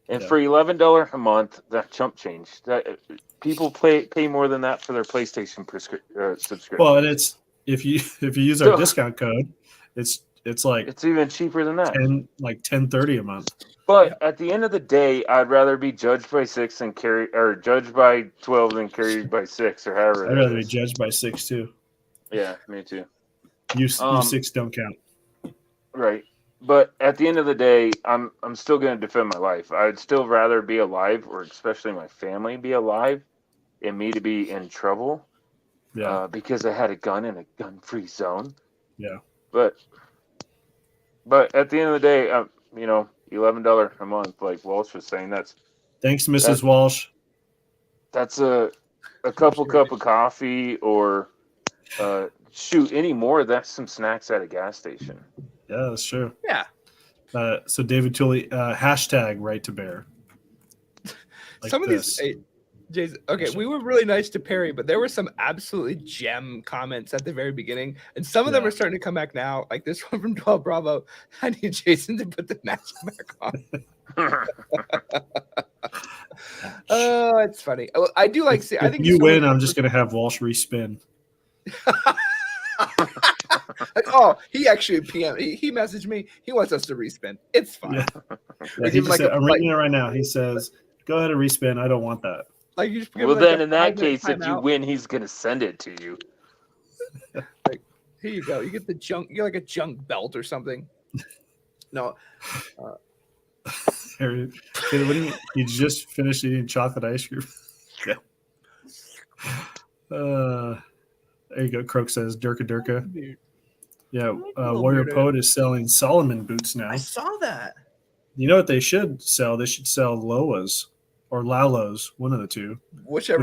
And Yeah. for $11 a month, that chump change. That people pay more than that for their PlayStation subscription. Well, and it's if you use our discount code, it's like It's even cheaper than that. $10.30 a month. But at the end of the day, I'd rather be judged by 6 and judged by 12 than carried by 6 or however. I'd that rather be is. judged by 6 too. Yeah, me too. You 6 don't count. Right. But at the end of the day, I'm still going to defend my life. I'd still rather be alive, or especially my family be alive, and me to be in trouble. Yeah. Because I had a gun in a gun-free zone. Yeah. But at the end of the day, $11 a month, like Walsh was saying, Thanks, Mrs. Walsh. that's a couple cup of coffee, or any more. That's some snacks at a gas station. Yeah, that's true. Yeah. So David Tooley, hashtag right to bear. Like some of this. these, hey, Jason. Okay, we were really nice to Perry, but there were some absolutely gem comments at the very beginning, and some of them Yeah. are starting to come back now. Like this one from 12 Bravo. I need Jason to put the mask back on. Oh, it's funny. Oh, I do like. I If think you so win, many- I'm just gonna have Walsh respin. Like, oh, he actually PM. He messaged me. He wants us to respin. It's fine. Yeah. Like, He even just like said, a, I'm reading it right now. He says, "Go ahead and respin. I don't want that." like you just give Well, him, like, then a in that 5-minute case, if you timeout. win, he's gonna send it to you. Here you go. You get the junk. You get like a junk belt or something. No, Harry, kid, what do you? You just finished eating chocolate ice cream. Yeah. There you go. Croak says, "Durka Durka." dude, Yeah. little Warrior weirdo. Poet is selling Solomon boots now. I saw that. You know what they should sell? They should sell Loas or Lalos, one of the two. Whichever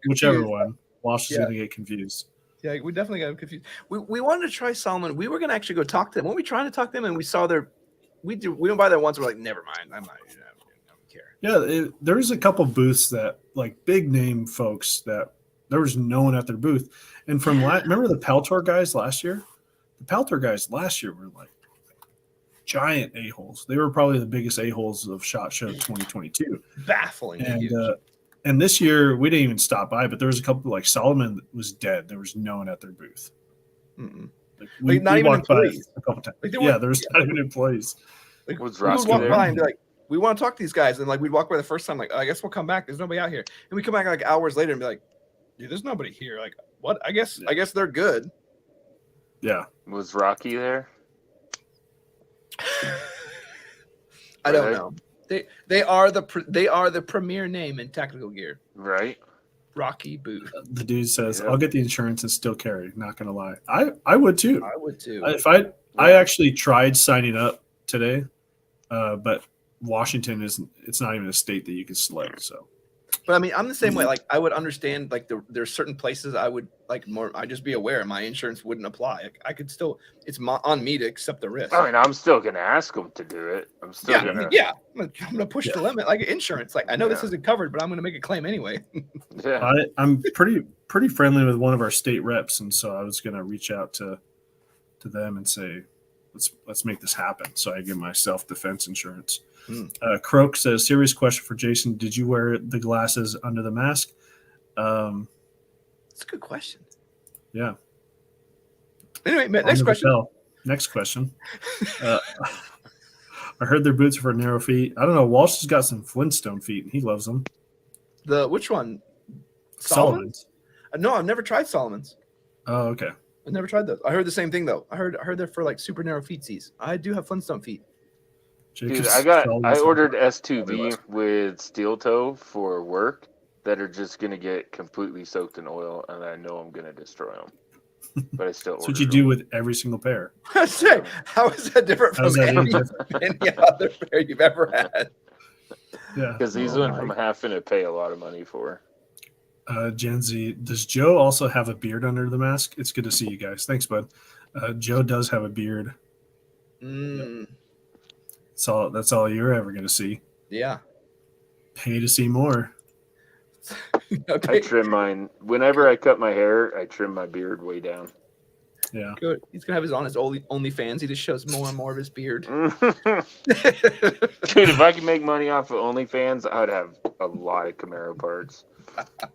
Whichever one. one. Walsh is Yeah. going to get confused. Yeah, we definitely got confused. We wanted to try Solomon. We were gonna actually go talk to them. When we trying to talk to them, and we saw their, we went by there once. We're like, never mind. I'm not. I don't care. Yeah, there's a couple booths that like big name folks that there was no one at their booth. And from remember the Paltor guys last year? The Paltor guys last year were like giant a-holes. They were probably the biggest a-holes of SHOT Show 2022. Baffling. And this year we didn't even stop by, but there was a couple like Solomon was dead. There was no one at their booth. Mm-mm. Like, Like, not even walked by employees. a couple times. Like, they yeah, weren't- there was not even employees. Like, Was we would Roski walk there? by and be like, we want to talk to these guys, and like we'd walk by the first time, like, I guess we'll come back. There's nobody out here, and we come back like hours later and be like, dude, there's nobody here. Like, what? I guess they're good. Yeah. Was Rocky there? I don't Right. know. They are the premier name in tactical gear. Right. Rocky Boot. The dude says, Yeah. "I'll get the insurance and still carry." Not gonna lie, I would too. I would too. I actually tried signing up today, but Washington isn't. It's not even a state that you can select. So But I mean, I'm the same way. Like, I would understand, like, there's certain places I would like more. I just be aware my insurance wouldn't apply. Like, I could still. It's on me to accept the risk. I mean, I'm still gonna ask him to do it. I'm still Yeah, gonna. yeah. I'm gonna push the limit, like insurance. Like, I know this Yeah. isn't covered, but I'm gonna make a claim anyway. Yeah. I'm pretty friendly with one of our state reps, and so I was gonna reach out to them and say, let's make this happen. So I get my self-defense insurance. Croak says, serious question for Jason. Did you wear the glasses under the mask? It's a good question. Yeah. Anyway, next Never question. tell. Next question. I heard their boots are for narrow feet. I don't know. Walsh has got some Flintstone feet, and he loves them. Which one? Solomon's. No, I've never tried Solomon's. Oh, okay. I've never tried those. I heard the same thing though. I heard they're for like super narrow feetsies. I do have Flintstone feet. Dude, I ordered S2V with steel toe for work that are just gonna get completely soaked in oil, and I know I'm gonna destroy them. But I still. That's what you do with every single pair. I say, how is that different How's from that any, any any other pair you've ever had? Yeah. Because these Oh ones my I'm having to pay a lot of money for. Gen Z, does Joe also have a beard under the mask? It's good to see you guys. Thanks, bud. Joe does have a beard. Mm, That's all you're ever going to see. yeah. Pay to see more. I Okay. trim mine whenever I cut my hair. I trim my beard way down. Yeah. Good. He's gonna have his OnlyFans. He just shows more and more of his beard. Dude, if I could make money off of OnlyFans, I'd have a lot of Camaro parts.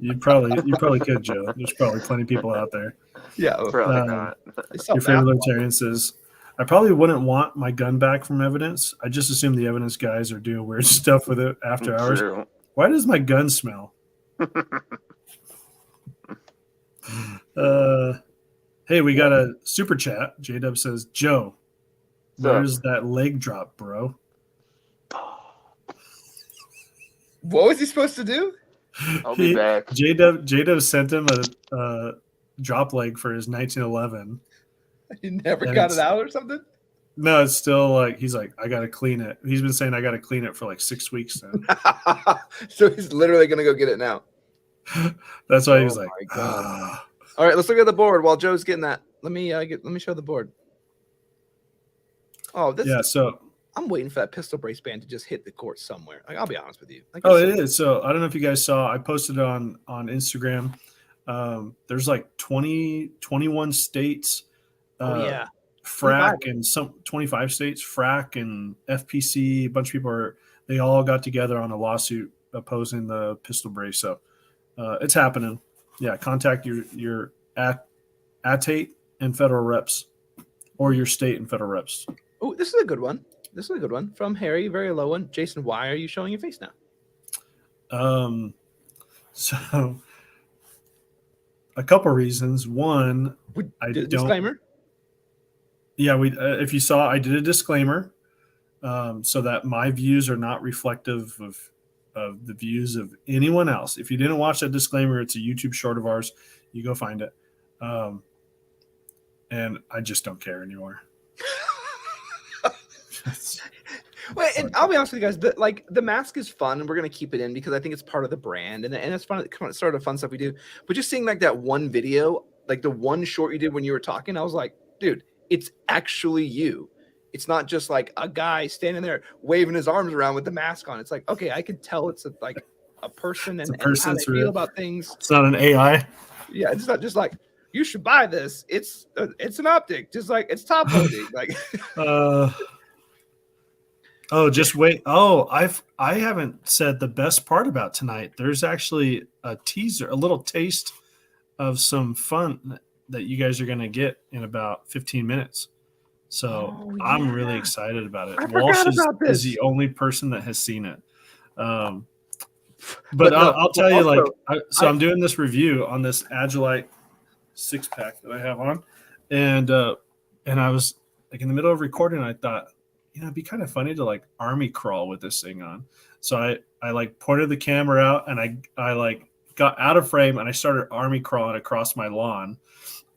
You probably could, Joe. There's probably plenty of people out there. Yeah. Probably not. They sell Your favorite bath libertarian says, I probably wouldn't want my gun back from evidence. I just assume the evidence guys are doing weird stuff with it after hours. True. Why does my gun smell? Hey, we got a super chat. J-Dub says, Joe, where's that leg drop, bro? What was he supposed to do? I'll be back. J-Dub sent him a drop leg for his 1911. He never And got it's- it out or something? No, it's still like, he's like, I got to clean it. He's been saying I got to clean it for like 6 weeks now. So he's literally gonna go get it now. That's why he was Oh like, my God. All right, let's look at the board while Joe's getting that. Let me show the board. Oh, this yeah. So, I'm waiting for that pistol brace band to just hit the court somewhere. Like, I'll be honest with you. Like, oh, it's- it is. So I don't know if you guys saw, I posted it on Instagram. There's like 21 states. Oh yeah. FRAC and some 25 states, FRAC and FPC, a bunch of people they all got together on a lawsuit opposing the pistol brace. So it's happening. Yeah, contact your ATATE and federal reps. or your state and federal reps. Oh, this is a good one. This is a good one from Harry, very low one. Jason, why are you showing your face now? So a couple reasons. One, I don't. Disclaimer. Yeah, we. If you saw, I did a disclaimer, so that my views are not reflective of the views of anyone else. If you didn't watch that disclaimer, it's a YouTube short of ours. You go find it. And I just don't care anymore. Well, and I'll be honest with you guys. The mask is fun, and we're gonna keep it in because I think it's part of the brand, and it's fun. It's sort of fun stuff we do. But just seeing like that one video, like the one short you did when you were talking, I was like, dude, it's actually you. It's not just like a guy standing there waving his arms around with the mask on. It's like, okay, I can tell it's a person and how they feel about things. It's not an AI. Yeah, it's not just like you should buy this. It's an optic, just like it's top loading. Like, oh, just wait. Oh, I haven't said the best part about tonight. There's actually a teaser, a little taste of some fun that you guys are going to get in about 15 minutes. So I'm really excited about it. Walsh is the only person that has seen it. But I'll tell you, also, I'm doing this review on this Agilite 6-pack that I have on, and I was like in the middle of recording, I thought, it'd be kind of funny to like army crawl with this thing on. So I like pointed the camera out, and I like got out of frame, and I started army crawling across my lawn.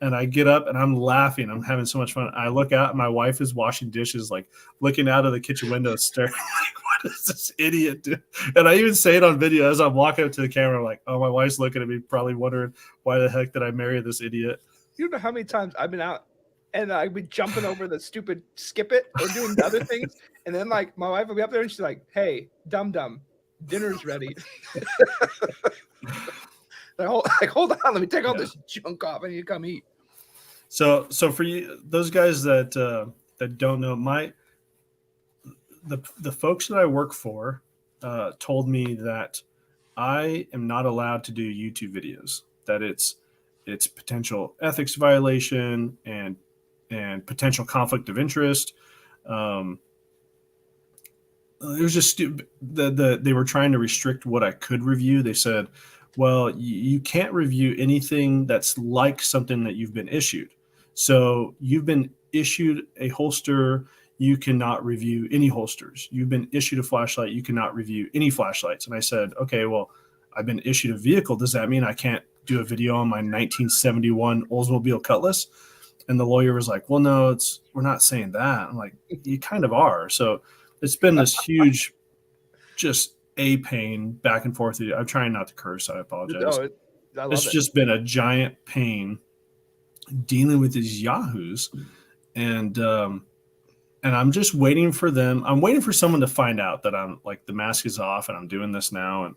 And I get up and I'm laughing. I'm having so much fun. I look out and my wife is washing dishes, like looking out of the kitchen window, staring like, what is this idiot do? And I even say it on video as I'm walking up to the camera, like, oh, my wife's looking at me, probably wondering why the heck did I marry this idiot? You know how many times I've been out and I'd be jumping over the stupid skip it or doing the other things. And then like my wife will be up there and she's like, hey, dum, dinner's ready. Hold on, let me take all this junk off. I need to come eat. So for you, those guys that don't know, the folks that I work for told me that I am not allowed to do YouTube videos. That it's potential ethics violation and potential conflict of interest. It was just stupid. They were trying to restrict what I could review. They said, well, you can't review anything that's like something that you've been issued. So you've been issued a holster, you cannot review any holsters. You've been issued a flashlight, you cannot review any flashlights. And I said, okay, well, I've been issued a vehicle. Does that mean I can't do a video on my 1971 Oldsmobile Cutlass? And the lawyer was like, well, no, we're not saying that. I'm like, you kind of are. So it's been this huge, just a pain back and forth. I'm trying not to curse. I apologize. No, it's just been a giant pain dealing with these yahoos, and I'm just waiting for them. I'm waiting for someone to find out that I'm like the mask is off and I'm doing this now. And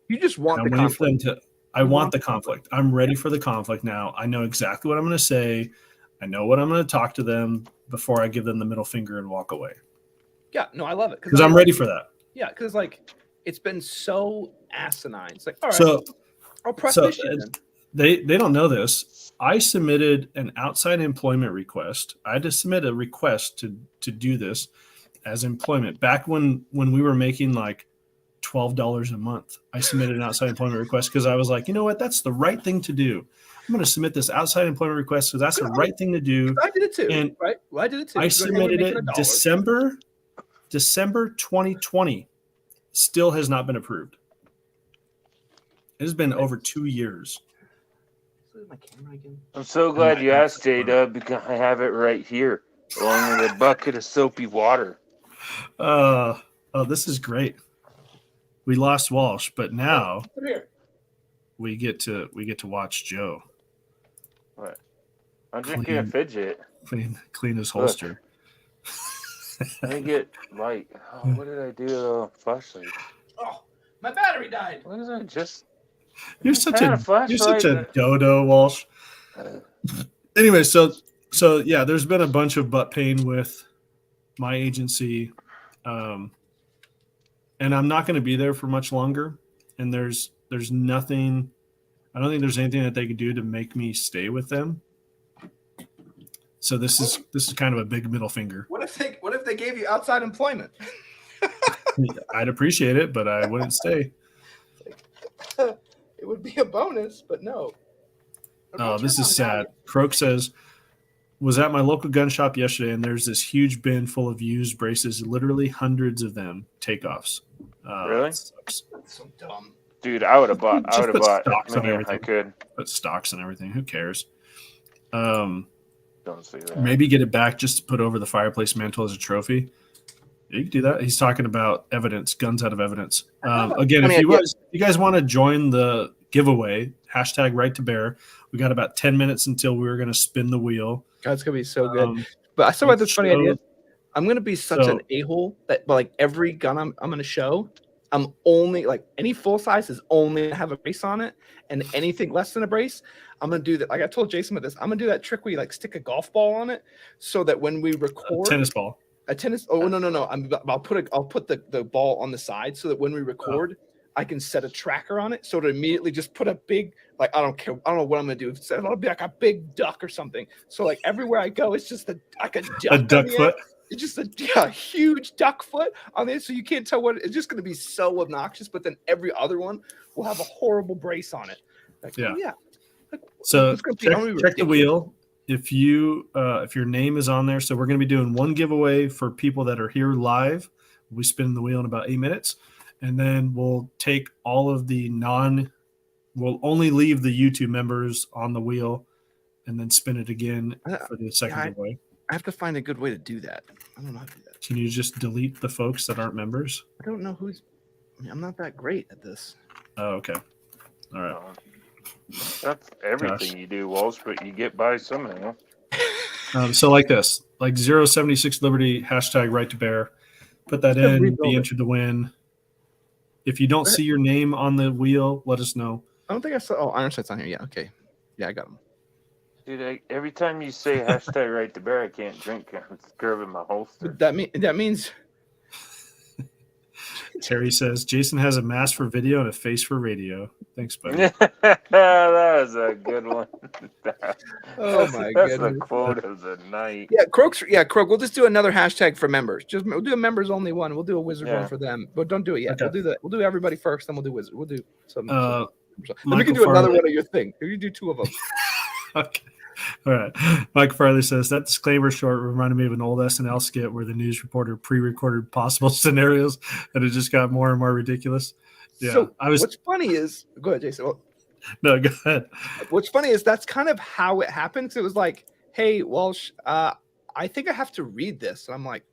you just want the conflict. I want the conflict. I'm ready for the conflict now. I know exactly what I'm going to say. I know what I'm going to talk to them before I give them the middle finger and walk away. Yeah, no, I love it because I'm ready for that. Yeah, because like it's been so asinine. It's like, all right, I'll press this shit then. They don't know this. I submitted an outside employment request. I had to submit a request to do this as employment. Back when we were making like $12 a month, I submitted an outside employment request because I was like, you know what? That's the right thing to do. I'm going to submit this outside employment request because that's the right thing to do. I did it too. And right? Well, I did it too. I submitted it December 2020. Still has not been approved. It has been over 2 years. I'm so glad you asked, J-Dub, because I have it right here, along with a bucket of soapy water. Oh, this is great. We lost Walsh, but now we get to watch Joe. What? I'm drinking a fidget. Clean his holster. Let me get light. Oh, what did I do? Flashlight. Oh, my battery died. What is that? You're such a dodo, Walsh. Anyway, so yeah, there's been a bunch of butt pain with my agency, and I'm not going to be there for much longer. And there's nothing. I don't think there's anything that they could do to make me stay with them. So this is kind of a big middle finger. What if they gave you outside employment? I'd appreciate it, but I wouldn't stay. It would be a bonus, but no. Oh, this is sad. Croak says, was at my local gun shop yesterday, and there's this huge bin full of used braces, literally hundreds of them, takeoffs. Really? That's so dumb. Dude, I would have bought. Just I would have put bought stocks as on many as everything. I could. Put stocks and everything. Who cares? Don't see that. Maybe get it back just to put over the fireplace mantle as a trophy. You can do that. He's talking about evidence, guns out of evidence. Again, if you guys want to join the giveaway, hashtag right to bear. We got about 10 minutes until we were going to spin the wheel. God, it's gonna be so good. But I still have this funny idea. I'm gonna be such an a-hole that like every gun I'm gonna show, I'm only like any full size is only gonna have a brace on it, and anything less than a brace, I'm gonna do that. Like I told Jason about this, I'm gonna do that trick where you like stick a golf ball on it, so that when we record tennis ball. a tennis. Oh no! I'll put the ball on the side so that when we record, I can set a tracker on it, so to immediately just put a big, like, I don't care, I don't know what I'm gonna do. It'll be like a big duck or something. So like everywhere I go, it's just like a duck. A duck foot. It's just a huge duck foot on there, so you can't tell what it's just gonna be so obnoxious. But then every other one will have a horrible brace on it. Like, yeah. Oh, yeah. Like, so check the wheel. If your name is on there, so we're going to be doing one giveaway for people that are here live. We spin the wheel in about 8 minutes, and then we'll take all of the we'll only leave the YouTube members on the wheel, and then spin it again for the second giveaway. I have to find a good way to do that. I don't know how to do that. Can you just delete the folks that aren't members? I don't know I'm not that great at this. Oh, okay. All right. That's everything you do, Walsh, but you get by somehow. So like this, like 076 Liberty, hashtag right to bear. Put that in, be entered to win. If you don't see your name on the wheel, let us know. I don't think I saw. Oh, Iron Sight's on here. Yeah, okay. Yeah, I got him. Dude, every time you say hashtag right to bear, I can't drink. It's grabbing my holster. That means. Terry says Jason has a mask for video and a face for radio. Thanks, buddy. That was a good one. Oh my That's goodness. the quote of the night. Yeah, Croak. We'll just do another hashtag for members. We'll do a members only one. We'll do a wizard one for them, but don't do it yet. Okay. We'll do everybody first, then we'll do wizard. We'll do some. Then we Michael can do another Farley. one of your thing. You can do two of them. Okay. All right. Mike Farley says that disclaimer short reminded me of an old SNL skit where the news reporter pre-recorded possible scenarios, and it just got more and more ridiculous. Yeah, So what's funny is, go ahead, Jason. Well, no, go ahead. what's funny is that's kind of how it happened. It was like, hey, Walsh, I think I have to read this, and I'm like,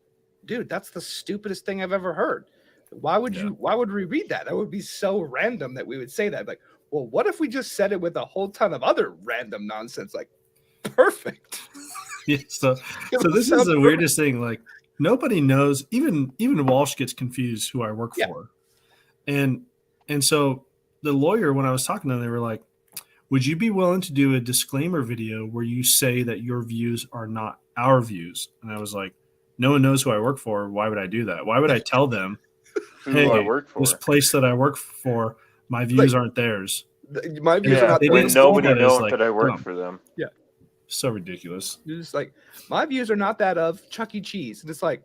dude, that's the stupidest thing I've ever heard. Why would we read that? That would be so random that we would say that. Like, well, what if we just said it with a whole ton of other random nonsense? Like, perfect. Yeah, so this is the weirdest thing. Like, nobody knows. Even Walsh gets confused who I work for, and so the lawyer, when I was talking to them, they were like, "Would you be willing to do a disclaimer video where you say that your views are not our views?" And I was like, "No one knows who I work for. Why would I do that? Why would I tell them, hey, I work for? This place that I work for, my views aren't theirs." My views are not they when didn't nobody say that, knows like, that I work dumb. for them. Yeah. So ridiculous. You're just like, my views are not that of Chuck E. Cheese. And it's like,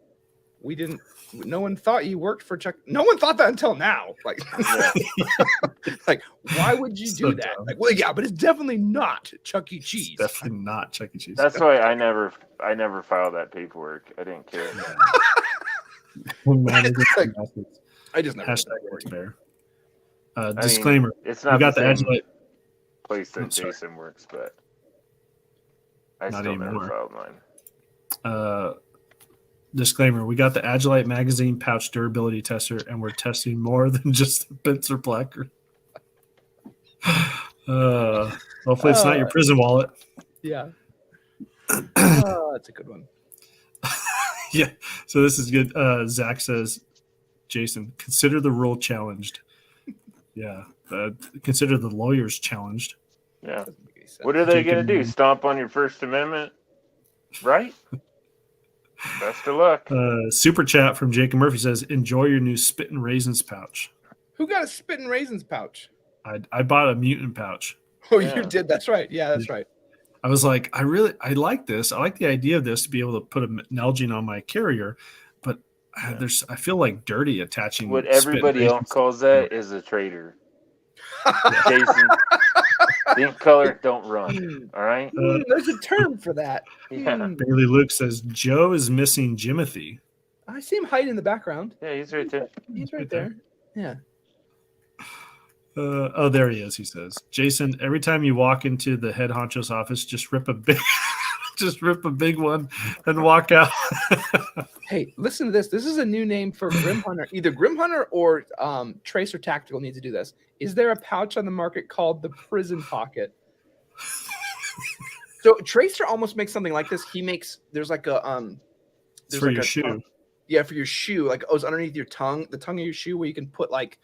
no one thought you worked for Chuck. No one thought that until now. Like, like, why would you do that? Dumb. Like, well, yeah, but it's definitely not Chuck E. Cheese. It's definitely not Chuck E. Cheese. That's why I never filed that paperwork. I didn't care. I just never. Hashtag right to bear. Disclaimer. It's not we got the same Agilite place that Jason works, but I Not still anymore. never filed mine. Disclaimer: we got the Agilite magazine pouch durability tester, and we're testing more than just the pincer placard. Hopefully, it's not your prison wallet. Yeah. That's a good one. Yeah. So this is good. Zach says, Jason, consider the rule challenged. Yeah. Consider the lawyers challenged. Yeah. What are they going to do? Stomp on your First Amendment? Right? Best of luck. Super chat from Jacob Murphy says, enjoy your new Spit and Raisins pouch. Who got a Spit and Raisins pouch? I bought a mutant pouch. Oh, you did. That's right. Yeah, that's right. I was like, I like this. I like the idea of this to be able to put a Nalgene on my carrier, but I feel like dirty attaching What spit everybody else raisins. calls that is a traitor. Jason, didn't color, don't run. All right. There's a term for that. Yeah. Bailey Luke says Joe is missing Jimothy. I see him hiding in the background. Yeah, he's right there. He's right there. Yeah. Oh, there he is. He says, Jason, every time you walk into the head honcho's office, just rip a big one and walk out. Hey, listen to this. This is a new name for Grim Hunter. Either Grim Hunter or Tracer Tactical need to do this. Is there a pouch on the market called the Prison Pocket? So Tracer almost makes something like this. There's like a It's for your shoe. tongue. Yeah, for your shoe. Like it's underneath your tongue, the tongue of your shoe, where you can put like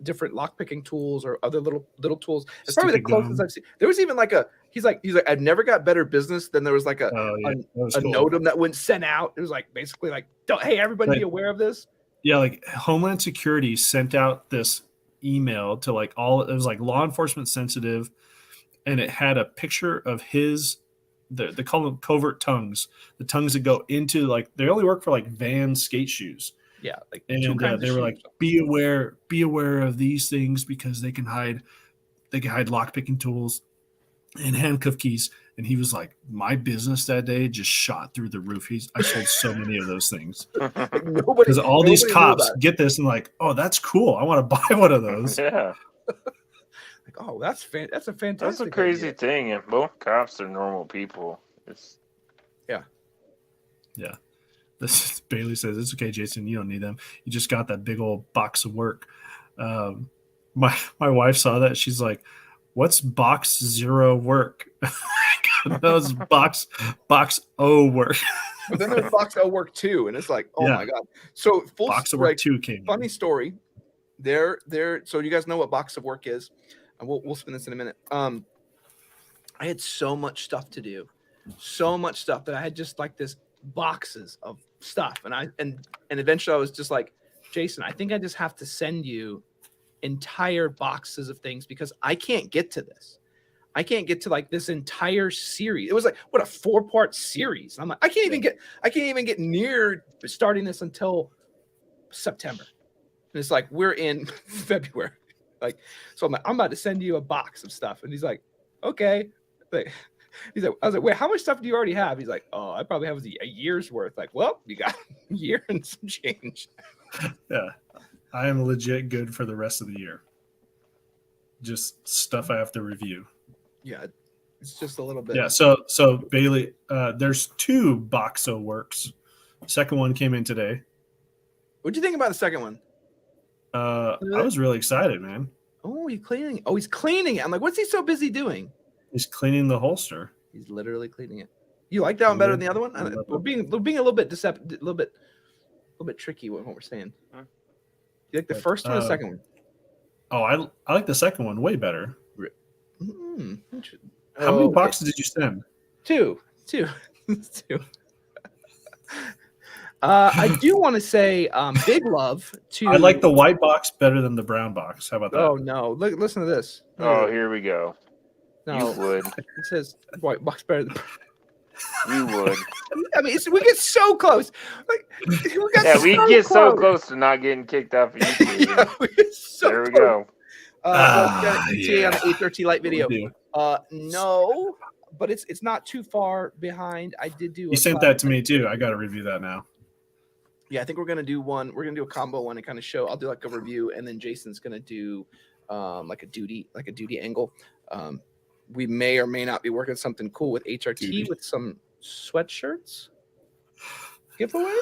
different lockpicking tools or other little tools. It's probably the closest I've seen. There was even like he's like I've never got better business than there was like a cool. NOTAM that went sent out. It was like basically like, hey, everybody be aware of this. Yeah, like Homeland Security sent out this email to like it was like law enforcement sensitive, and it had a picture of they call them covert tongues, the tongues that go into like they only work for like Vans skate shoes. Yeah, like and they were like, be aware of these things because they can hide lockpicking tools and handcuff keys. And he was like, my business that day just shot through the roof. I sold so many of those things because all these cops get this and like, oh, that's cool. I want to buy one of those. Yeah. Like, oh, that's a fantastic. That's a crazy thing. And both cops are normal people. Yeah. This Bailey says it's okay, Jason. You don't need them. You just got that big old box of work. My wife saw that. She's like, "What's box 0 work?" That was box O work. But then there's box O work 2, and it's like, oh my god. So full box of work 2 came. Funny story. So you guys know what box of work is, and we'll spin this in a minute. I had so much stuff to do, so much stuff that I had just like this boxes of stuff, and eventually I was just like, Jason, I think I just have to send you entire boxes of things because I can't get to this. I can't get to like this entire series. It was like what a 4-part series. I'm like, I can't even get near starting this until September. And it's like we're in February. Like, so I'm like, I'm about to send you a box of stuff. And he's like, okay. Like, I was like, wait, how much stuff do you already have? He's like, oh, I probably have a year's worth. Like, well, you got a year and some change. Yeah. I am legit good for the rest of the year. Just stuff I have to review. Yeah. It's just a little bit. Yeah. So Bailey, there's 2 Boxo works. Second one came in today. What'd you think about the second one? I was really excited, man. Oh, he's cleaning. Oh, he's cleaning it. I'm like, what's he so busy doing? He's cleaning the holster. He's literally cleaning it. You like that one better than the other one? We're being a little bit deceptive, a little bit tricky with what we're saying. You like the first one or the second one? Oh, I like the second one way better. How Oh, many boxes did you send? Two. I do want to say big love to. I like the white box better than the brown box. How about that? Oh no! Listen to this. Oh, here we go. No, You would. It says white box better than. You would. I mean, we get so close. Like, we get so close to not getting kicked off of YouTube. Yeah, we get so There we close. go. ETA on the 813 Lite video. No, but it's not too far behind. I did do. You sent that to me too. I got to review that now. Yeah, I think we're gonna do one. We're gonna do a combo one and kind of show. I'll do like a review, and then Jason's gonna do like a duty angle. We may or may not be working something cool with HRT with some sweatshirts giveaway.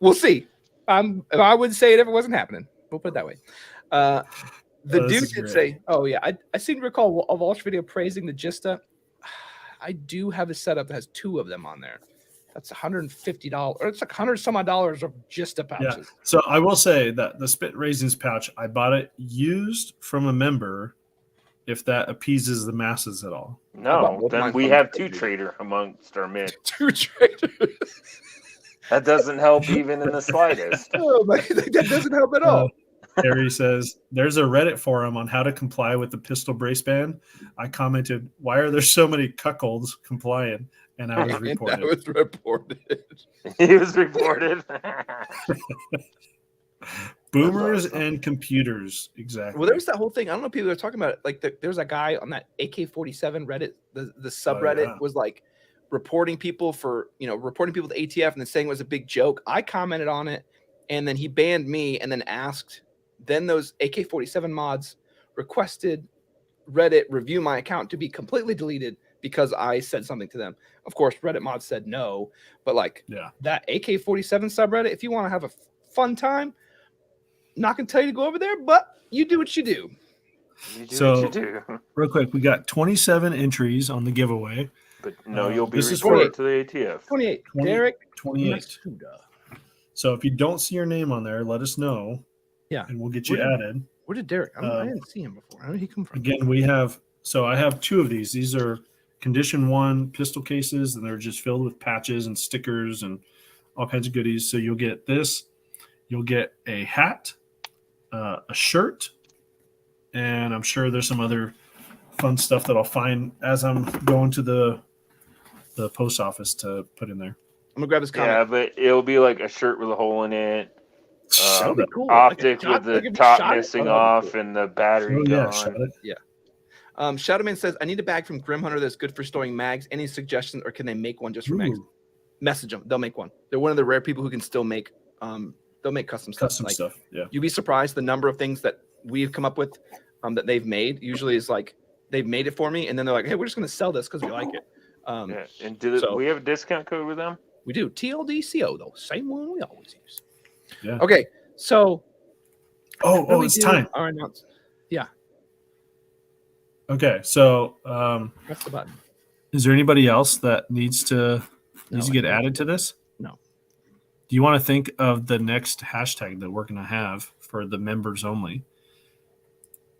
We'll see. I would say it if it wasn't happening. We'll put it that way. The dude did say, "Oh yeah, I seem to recall a Walsh video praising the Gista. I do have a setup that has 2 of them on there. That's $150, or it's like $100 some odd of Gista pouches." Yeah. So I will say that the spit raisins pouch, I bought it used from a member. If that appeases the masses at all. No, then we have 2 trader amongst our men. 2 traders. That doesn't help even in the slightest. Oh, that doesn't help at all. Harry says, there's a Reddit forum on how to comply with the pistol brace ban. I commented, why are there so many cuckolds complying? And I was reported. And I was reported. He was reported. Boomers awesome. and computers. Exactly. Well, there was that whole thing. I don't know if people are talking about it. Like there's a guy on that AK-47 Reddit, the subreddit was like reporting people to ATF and then saying it was a big joke. I commented on it and then he banned me and then then those AK-47 mods requested Reddit review my account to be completely deleted because I said something to them. Of course, Reddit mods said no, but that AK-47 subreddit, if you want to have a fun time, not going to tell you to go over there, but you do what you do. You do what you do. Real quick, we got 27 entries on the giveaway. But no, you'll be this is reported to the ATF. 28. 20 Derek 28. So if you don't see your name on there, let us know. Yeah. And we'll get you added. Where did Derek? I didn't see him before. Where did he come from? Again, I have two of these. These are Condition 1 pistol cases, and they're just filled with patches and stickers and all kinds of goodies. So you'll get this. You'll get a hat, a shirt, and I'm sure there's some other fun stuff that I'll find as I'm going to the post office to put in there. I'm gonna grab his comment. Yeah, but it'll be like a shirt with a hole in it. Shout it. Cool. Optic Like with like the if you top shot it? missing Oh, that'd be off cool. and the battery Oh, gone. yeah, shout it. Shadowman says, I need a bag from Grim Hunter that's good for storing mags. Any suggestions, or can they make one just for mags? Ooh, Message them. They'll make one. They're one of the rare people who can still make they'll make custom stuff. custom stuff. Yeah. You'd be surprised the number of things that we've come up with that they've made. Usually is like they've made it for me and then they're like, hey, we're just gonna sell this because we like it. Yeah. And so- we have a discount code with them? We do. TLDCO though. Same one we always use. Yeah. Okay, so Oh, it's time. Our announcement. Okay, so Press the button. is there anybody else that needs to No, get I think- added to this? No. Do you want to think of the next hashtag that we're going to have for the members only?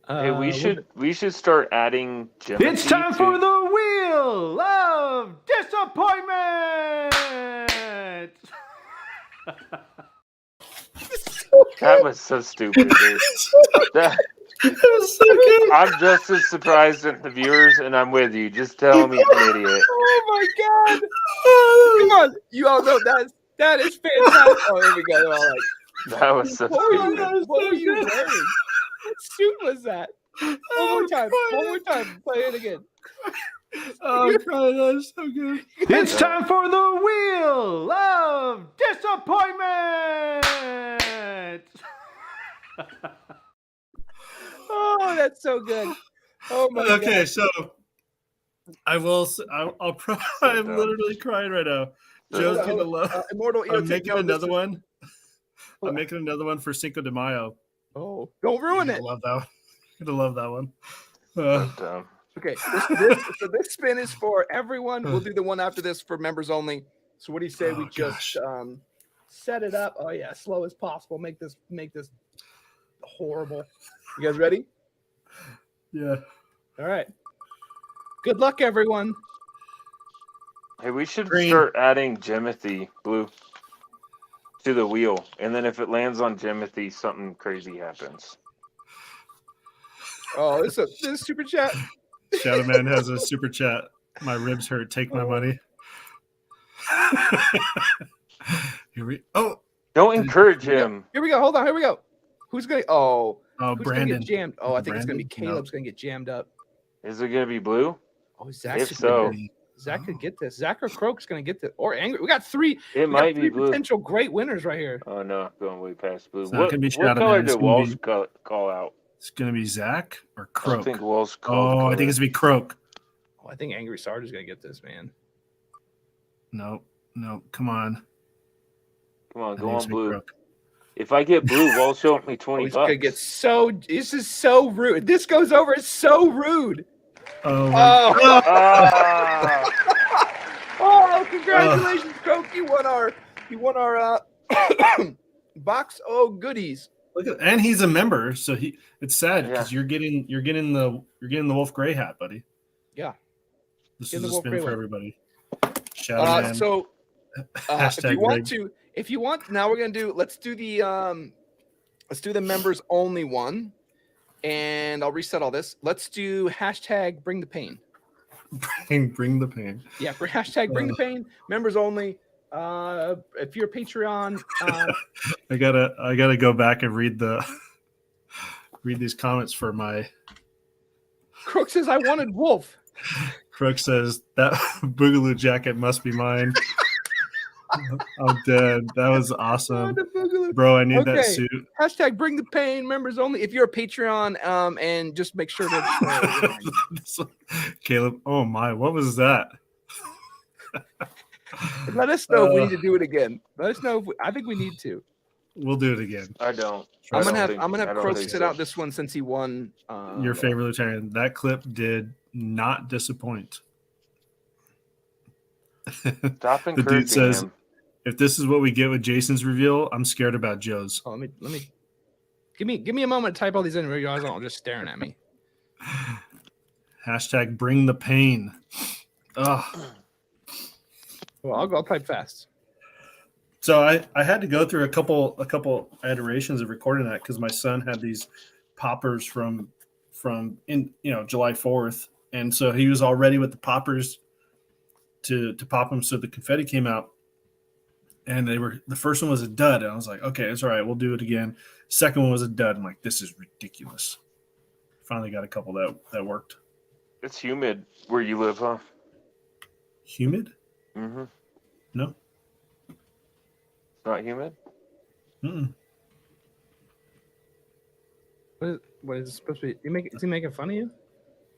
Hey, we should start adding Jimothy It's time to- for the Wheel of Disappointment! That was so stupid, dude. That was so good. I'm just as surprised as the viewers, and I'm with you. Just tell me I'm an idiot. Oh my god! Come on, you all know that is fantastic. Oh, here we go. They're all like, That was so what were you, stupid. what were you wearing? What suit was that? One more time. One more time. Play it again. Oh, God, that was so good. It's time for the Wheel of Disappointment! Oh, that's so good. Oh my god. Okay, so I'll I'm literally crying right now. Joe's Hold on, gonna hold love. on. Immortal I'm Eotic, making no, another this is- one. I'm making another one for Cinco de Mayo. Oh, don't ruin You're it. gonna love that one. You're gonna love that one. But, Okay, so this spin is for everyone. We'll do the one after this for members only. So what do you say we Oh, just gosh. set it up? Oh yeah, slow as possible. Make this horrible. You guys ready? Yeah. All right. Good luck, everyone. hey, we should Green. start adding Jimothy blue to the wheel, and then if it lands on Jimothy, something crazy happens. Oh, this is super chat. Shadow Man has a super chat. My ribs hurt. Take my money. Here we. Oh, Don't encourage him. Here we go. Hold on. Here we go. Who's gonna? oh, Who's gonna Brandon. get jammed? Oh, I think it's gonna be Brandon? No. Caleb's gonna get jammed up. Is it gonna be blue? Oh, Zach. If could so, get this. Zach could get this. Zach or Croak's gonna get this. Or Angry. We got three. it We got might three be blue. potential great winners right here. Oh no, going way past blue. It's not What, gonna be what Shadow color Man, it's did gonna Walsh be- call out? It's gonna be Zach or I Croak. don't think Walsh Oh, called. I think it's gonna be Croak. Oh, I think Angry Sarge is gonna get this, man. No, come on. Come on, I go think it's on gonna be blue. Croak. If I get blue, Walsh owed me Oh, 20 he's bucks. gonna get so. This is so rude. This goes over. It's so rude. Oh, my Oh, Ah! oh! Congratulations, Croak! You won our box. Oh, goodies. Look at, and he's a member, so it's sad because Yeah. you're getting the Wolf Gray hat, buddy. Yeah. This Get is the a Wolf spin Gray for one. everybody. Shadow Man. So if Hashtag you want Greg. to, if you want, now we're gonna do. Let's do the Let's do the members only one. And I'll reset all this. Let's do hashtag bring the pain. Bring the pain. Yeah, for hashtag bring the pain. Members only. If you're a Patreon, I gotta go back and read these comments for my. Crook says I wanted Wolf. Crook says that Boogaloo jacket must be mine. I'm dead. That was awesome, bro. I need that suit. Hashtag bring the pain. Members only. If you're a Patreon, and just make sure to. Caleb. Oh my, what was that? Let us know if we need to do it again. Let us know if I think we need to. We'll do it again. I don't. I'm gonna have Croak sit out this one since he won. Your favorite lieutenant. That clip did not disappoint. Stop The dude says, "If this is what we get with Jason's reveal, I'm scared about Joe's." Oh, let me give me a moment to type all these in. You guys aren't just staring at me. Hashtag bring the pain. Ugh. Well, I'll type fast. So I had to go through a couple iterations of recording that because my son had these poppers from July 4th, and so he was all ready with the poppers to pop them. So the confetti came out, and the first one was a dud, and I was like, okay, it's all right, we'll do it again. Second one was a dud. I'm like, this is ridiculous. Finally got a couple that worked. It's humid where you live, huh? Humid? Mm-hmm. No. Not humid? Mm-mm. What is it supposed to be? Is he making fun of you?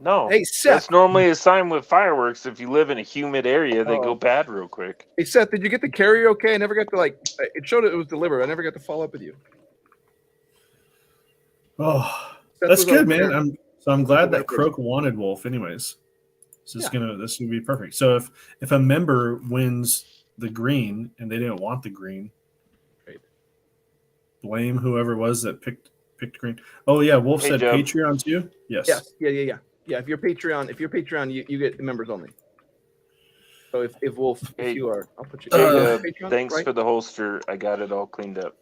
No. Hey, Seth. That's normally a sign with fireworks. If you live in a humid area, they go bad real quick. Hey, Seth, did you get the carrier okay? I never got to, it showed it was delivered. I never got to follow up with you. Oh, Seth that's good, man. there. I'm glad that Croak wanted Wolf anyways. So this is gonna be perfect. So if a member wins the green and they didn't want the green, blame whoever it was that picked green. Oh yeah, Wolf said Joe. Patreon too. Yes. Yeah. If you're Patreon, you get the members only. So if Wolf, if you are, I'll put you. Patreon, thanks for the holster. I got it all cleaned up.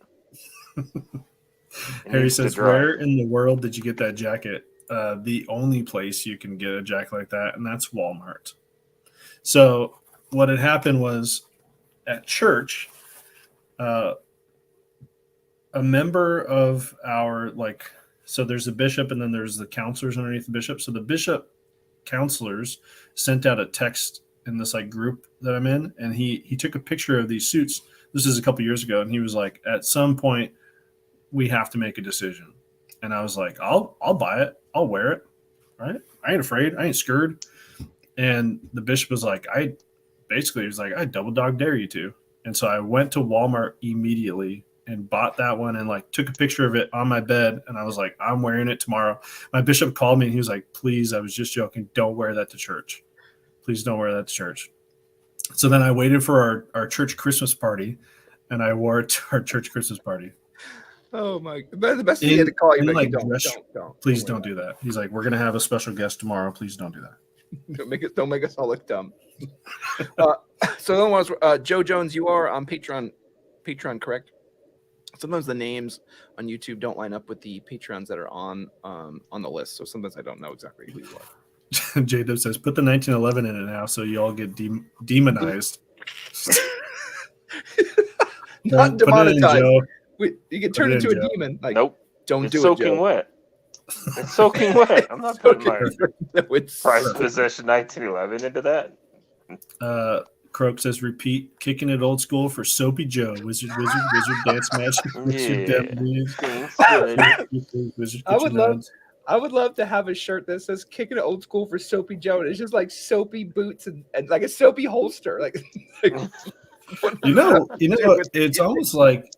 Harry says, "Where in the world did you get that jacket?" The only place you can get a jacket like that, and that's Walmart. So what had happened was at church, a member of our so there's a bishop and then there's the counselors underneath the bishop. So the bishop counselors sent out a text in this group that I'm in, and he took a picture of these suits. This is a couple years ago, and he was like, at some point we have to make a decision. And I was like, I'll buy it. I'll wear it. Right? I ain't afraid. I ain't scared. And the bishop was like, I double dog dare you to. And so I went to Walmart immediately and bought that one and took a picture of it on my bed. And I was like, I'm wearing it tomorrow. My bishop called me and he was like, please, I was just joking. Don't wear that to church. Please don't wear that to church. So then I waited for our church Christmas party and I wore it to our church Christmas party. Oh my! But the best thing he had to call you, don't. Please don't do that. He's like, we're gonna have a special guest tomorrow. Please don't do that. Don't make us all look dumb. So the one was Joe Jones. You are on Patreon, correct? Sometimes the names on YouTube don't line up with the Patreons that are on the list. So sometimes I don't know exactly who you are. J-Dub says, put the 1911 in it now so you all get demonized. Not demonetized. You get turned into a demon. Nope. Don't it's do it, soaking Joe. wet. It's soaking wet. I'm not putting my it's prized possession 1911 into that. Croak says, repeat, kicking it old school for Soapy Joe. Wizard dance match. I would love to have a shirt that says "Kicking it old school for Soapy Joe." And it's just like soapy boots and like a soapy holster. It's almost like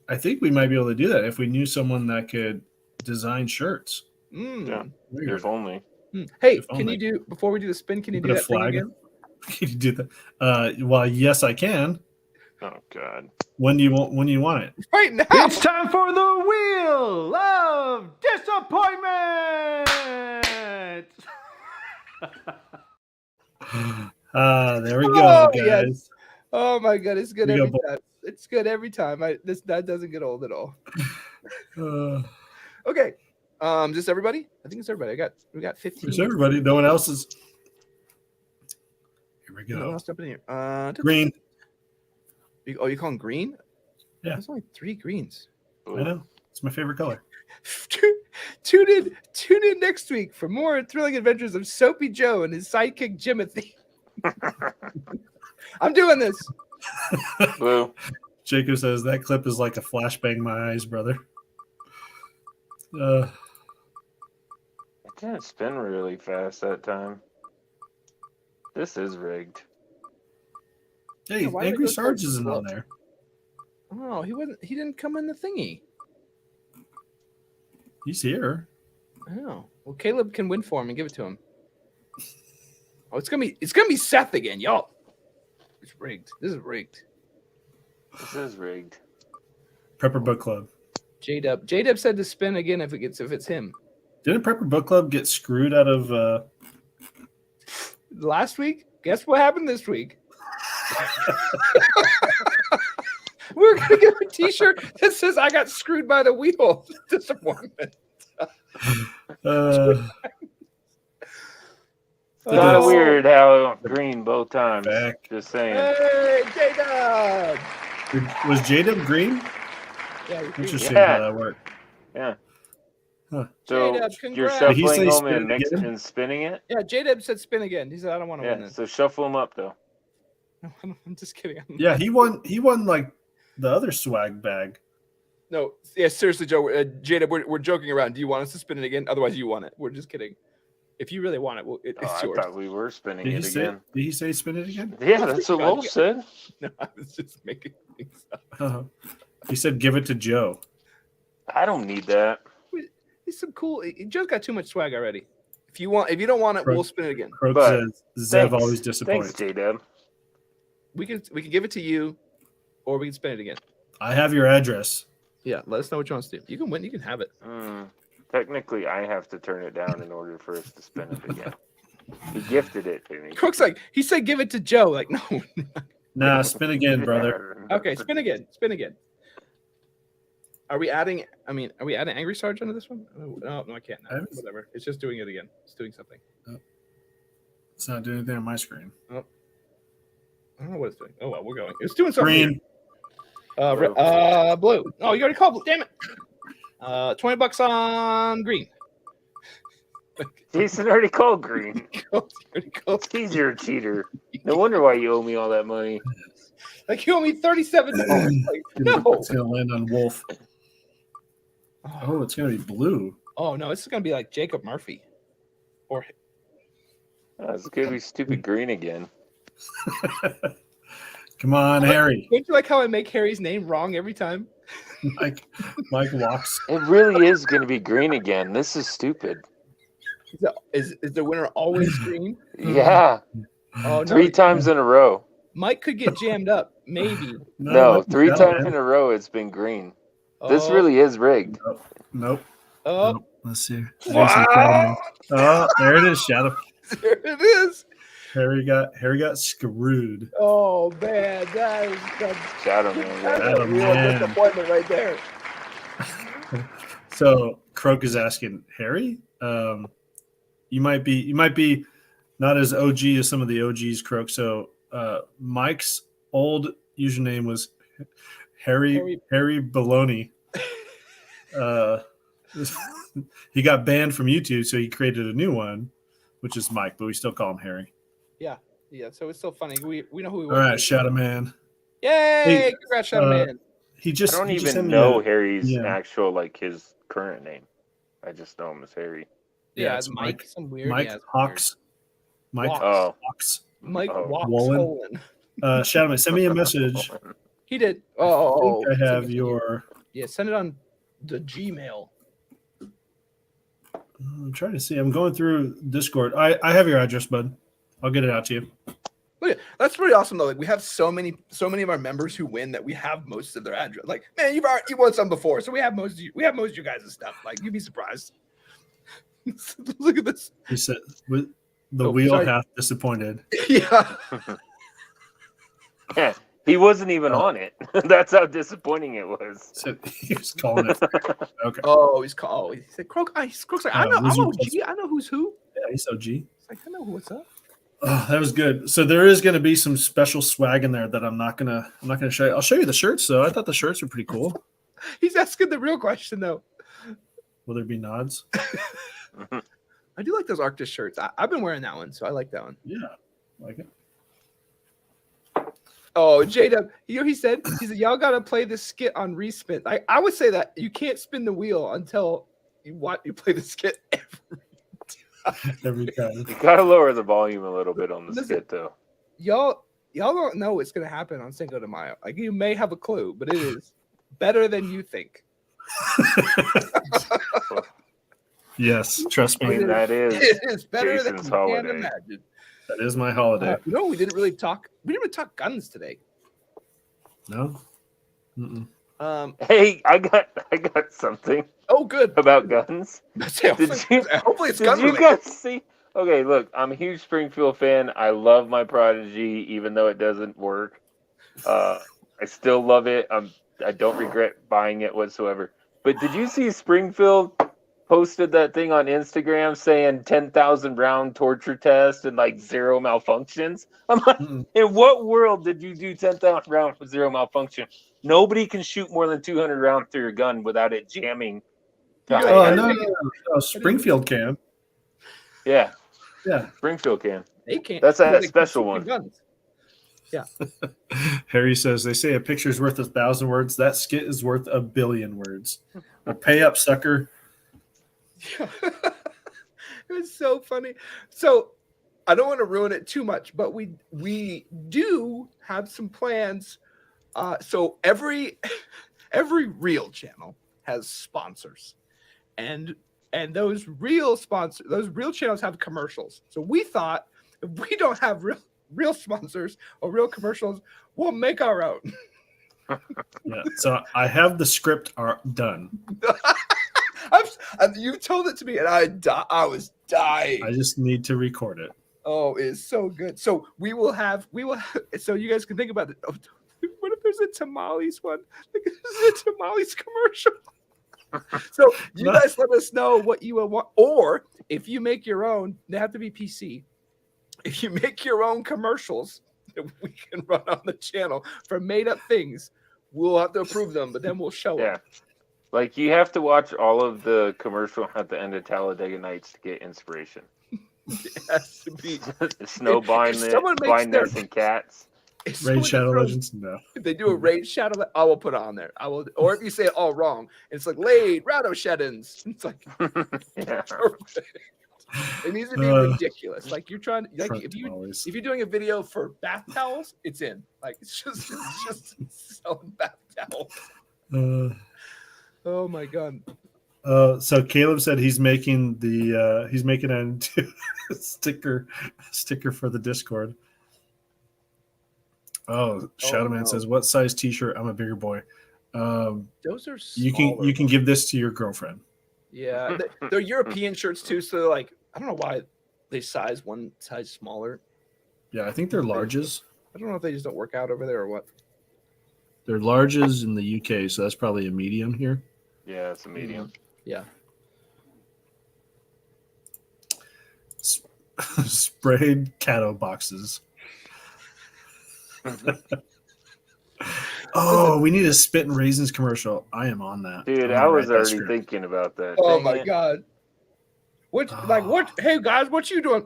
I think we might be able to do that if we knew someone that could design shirts. Yeah, if only. Hey, can you do before we do the spin? Can you do that flag again? Can you do that? Well, yes, I can. Oh God! When do you want it? Right now. It's time for the wheel of disappointment. There we go, guys. Yes. Oh my God, it's good every time. It's good every time. That doesn't get old at all. Okay. Just everybody? I think it's everybody. We got 15. It's everybody. No one else is. Here we No one go. else jumping in here. Green. You call them green? Yeah. There's only 3 greens. I know. It's my favorite color. Tune in next week for more thrilling adventures of Soapy Joe and his sidekick Jimothy. I'm doing this. Blue. Jacob says that clip is like a flashbang my eyes, brother. It didn't spin really fast that time. This is rigged. Hey, Yeah, why did it Angry go so Sarge isn't slow? on there. Oh, he didn't come in the thingy. He's here. Oh. Well, Caleb can win for him and give it to him. Oh, it's gonna be Seth again, y'all. It's rigged. This is rigged. This is rigged. Prepper Book Club. J-Dub said to spin again if it's him. Didn't Prepper Book Club get screwed out of Last week? Guess what happened this week? We're gonna get a T-shirt that says "I got screwed by the wheel." Disappointment. Kind of weird how green both times. Back. Just saying. Hey, J-Dub! Was J-Dub green? Yeah, you're green. Interesting Yeah. how that worked. Yeah. Huh. So J-Dub, you're congrats. Did he shuffling say them spin and again? and spinning it. Yeah, J-Dub said spin again. He said, "I don't want to win Yeah. this." So shuffle them up though. I'm just kidding. Yeah, he won like the other swag bag. No, yeah, seriously, Joe. J-Dub, we're joking around. Do you want us to spin it again? Otherwise, you want it. We're just kidding. If you really want it, it's I yours. thought we were spinning Did it did again. he say spin it again? Yeah, that's what Wolf said. No, I was just making things up. He said give it to Joe. I don't need that. He's some cool. Joe's got too much swag already. If you don't want it, we'll spin it again. Croak But says Zev Thanks. always disappoints. Thanks, J-Dub. We can give it to you, or we can spin it again. I have your address. Yeah, let us know what you want us to do. You can win. You can have it. Technically, I have to turn it down in order for us to spin it again. He gifted it to me. Crook's like he said, give it to Joe. Like no. Nah, spin again, brother. Okay, spin again. Spin again. Are we adding Angry Sarge onto this one? No, I can't. No, whatever. It's just doing it again. It's doing something. It's not doing anything on my screen. I don't know what it's doing. Oh well, we're going. It's doing something. Green. Blue. Oh, you already called blue. Damn it. $20 on green. Jason already called green. Already called. You're a cheater. No wonder why you owe me all that money. Like you owe me $37. Like, no. It's gonna land on Wolf. Oh, it's gonna be blue. Oh no, this is gonna be like Jacob Murphy. Or It's gonna be stupid green again. Come on, Harry. Don't you like how I make Harry's name wrong every time? Mike walks. It really is gonna be green again. This is stupid. Is the winner always green? Yeah. Oh no. 3 times in a row. Mike could get jammed up, maybe. No, let me 3 tell, times man. in a row it's been green. This really is rigged. Nope. Oh, Nope. Let's see. wow. Oh, there it is. Shadow. There it is. Harry got screwed. Oh man, that is Shadow Man. that's Shadow a real Man. disappointment right there. So Croak is asking Harry. You might be not as OG as some of the OGs, Croak. So Mike's old username was Harry Baloney. He got banned from YouTube, so he created a new one, which is Mike, but we still call him Harry. Yeah, so it's still funny. We know who we All want. right, Shadow Man. Yay! Hey, Congrats, Shadow Man. He just I don't he just even sent me know a- Harry's yeah. actual his current name. I just know him as Harry. Yeah, it's Mike. Some weird. Mike yeah, it's Hawks. Mike Walks. Oh. Hawks. weird. Mike Oh. walks Wallen. Holland. Shadow Man, send me a message. He did. I Oh, think I have your. Yeah, send it on the Gmail. I'm trying to see. I'm going through Discord. I have your address, bud. I'll get it out to you. Look, that's pretty awesome though. Like we have so many of our members who win that we have most of their address. Like, man, you won some before, so we have most of your guys' stuff. Like, you'd be surprised. Look at this. He said, "With the Oh, wheel sorry. half disappointed." Yeah. Yeah. He wasn't even on it. That's how disappointing it was. So he was calling it. Okay. Oh, he said Croak. Croak's like, I know, I'm Wizard OG. I know who's who. Yeah, he's OG. It's like, I know what's up. Oh, that was good. So there is going to be some special swag in there that I'm not gonna show you. I'll show you the shirts though. I thought the shirts were pretty cool. He's asking the real question though. Will there be nods? I do like those Arctis shirts. I've been wearing that one, so I like that one. Yeah, like it. Oh, J-Dub, he said, y'all got to play this skit on respin. I would say that you can't spin the wheel until you play the skit Every time. You gotta lower the volume a little bit on the skit, though. Y'all don't know what's going to happen on Cinco de Mayo. Like, you may have a clue, but it is better than you think. Yes, trust me. That It is better Jason's than you holiday. can imagine. That is my holiday. You know, we didn't really talk guns today. No. Mm-mm. Hey, I got something Oh, good. about guns. Hopefully it's Did gun you related. guys see? Okay, look, I'm a huge Springfield fan. I love my Prodigy, even though it doesn't work. I still love it. I don't regret buying it whatsoever. But did you see Springfield posted that thing on Instagram saying 10,000 round torture test and like 0 malfunctions? I'm like, in what world did you do 10,000 rounds with 0 malfunction? Nobody can shoot more than 200 rounds through your gun without it jamming. Oh, no. Springfield can. Yeah, Yeah. Springfield can. They can't. That's they that can special shoot one. guns. Yeah. Harry says, they say a picture's worth 1,000 words. That skit is worth 1 billion words. Well, pay up, sucker. Yeah. It was so funny. So I don't want to ruin it too much, but we do have some plans. So every reel channel has sponsors, and those reel channels have commercials. So we thought, if we don't have real sponsors or real commercials, we'll make our own. Yeah. So I have the script done. You told it to me, and I was dying. I just need to record it. Oh, it's so good. So we will have, so you guys can think about it. Oh, what if there's a tamales one? Like, there's a tamales commercial. So you guys let us know what you will want, or if you make your own, they have to be PC. If you make your own commercials that we can run on the channel for made up things, we'll have to approve them, but then we'll show them. Like, you have to watch all of the commercial at the end of Talladega Nights to get inspiration. It has to be. Snow blindness and cats. Raid Shadow Legends? No. If they do a Raid Shadow, I will put it on there. I will, or if you say it all wrong, it's like Laid Rado Sheddens. It's like Yeah. perfect. It needs to be ridiculous. Like, you're trying, like, if tamales. you're doing a video for bath towels, it's in. Like, it's just selling bath towels. Oh my god. So Caleb said he's making a sticker for the Discord. Oh, Shadowman says, "What size T-shirt? I'm a bigger boy." Those are you can give this to your girlfriend. Yeah, they're European shirts too. So, like, I don't know why they size one size smaller. Yeah, I think they're larges. I don't know if they just don't work out over there or what. They're larges in the UK, so that's probably a medium here. Yeah, it's a medium. Yeah. Sprayed Cato boxes. Oh, we need a Spit and Raisins commercial. I am on that. Dude, I'm I gonna was write that already script. thinking about that. Oh Dang my it. god. What? Hey guys, what you doing?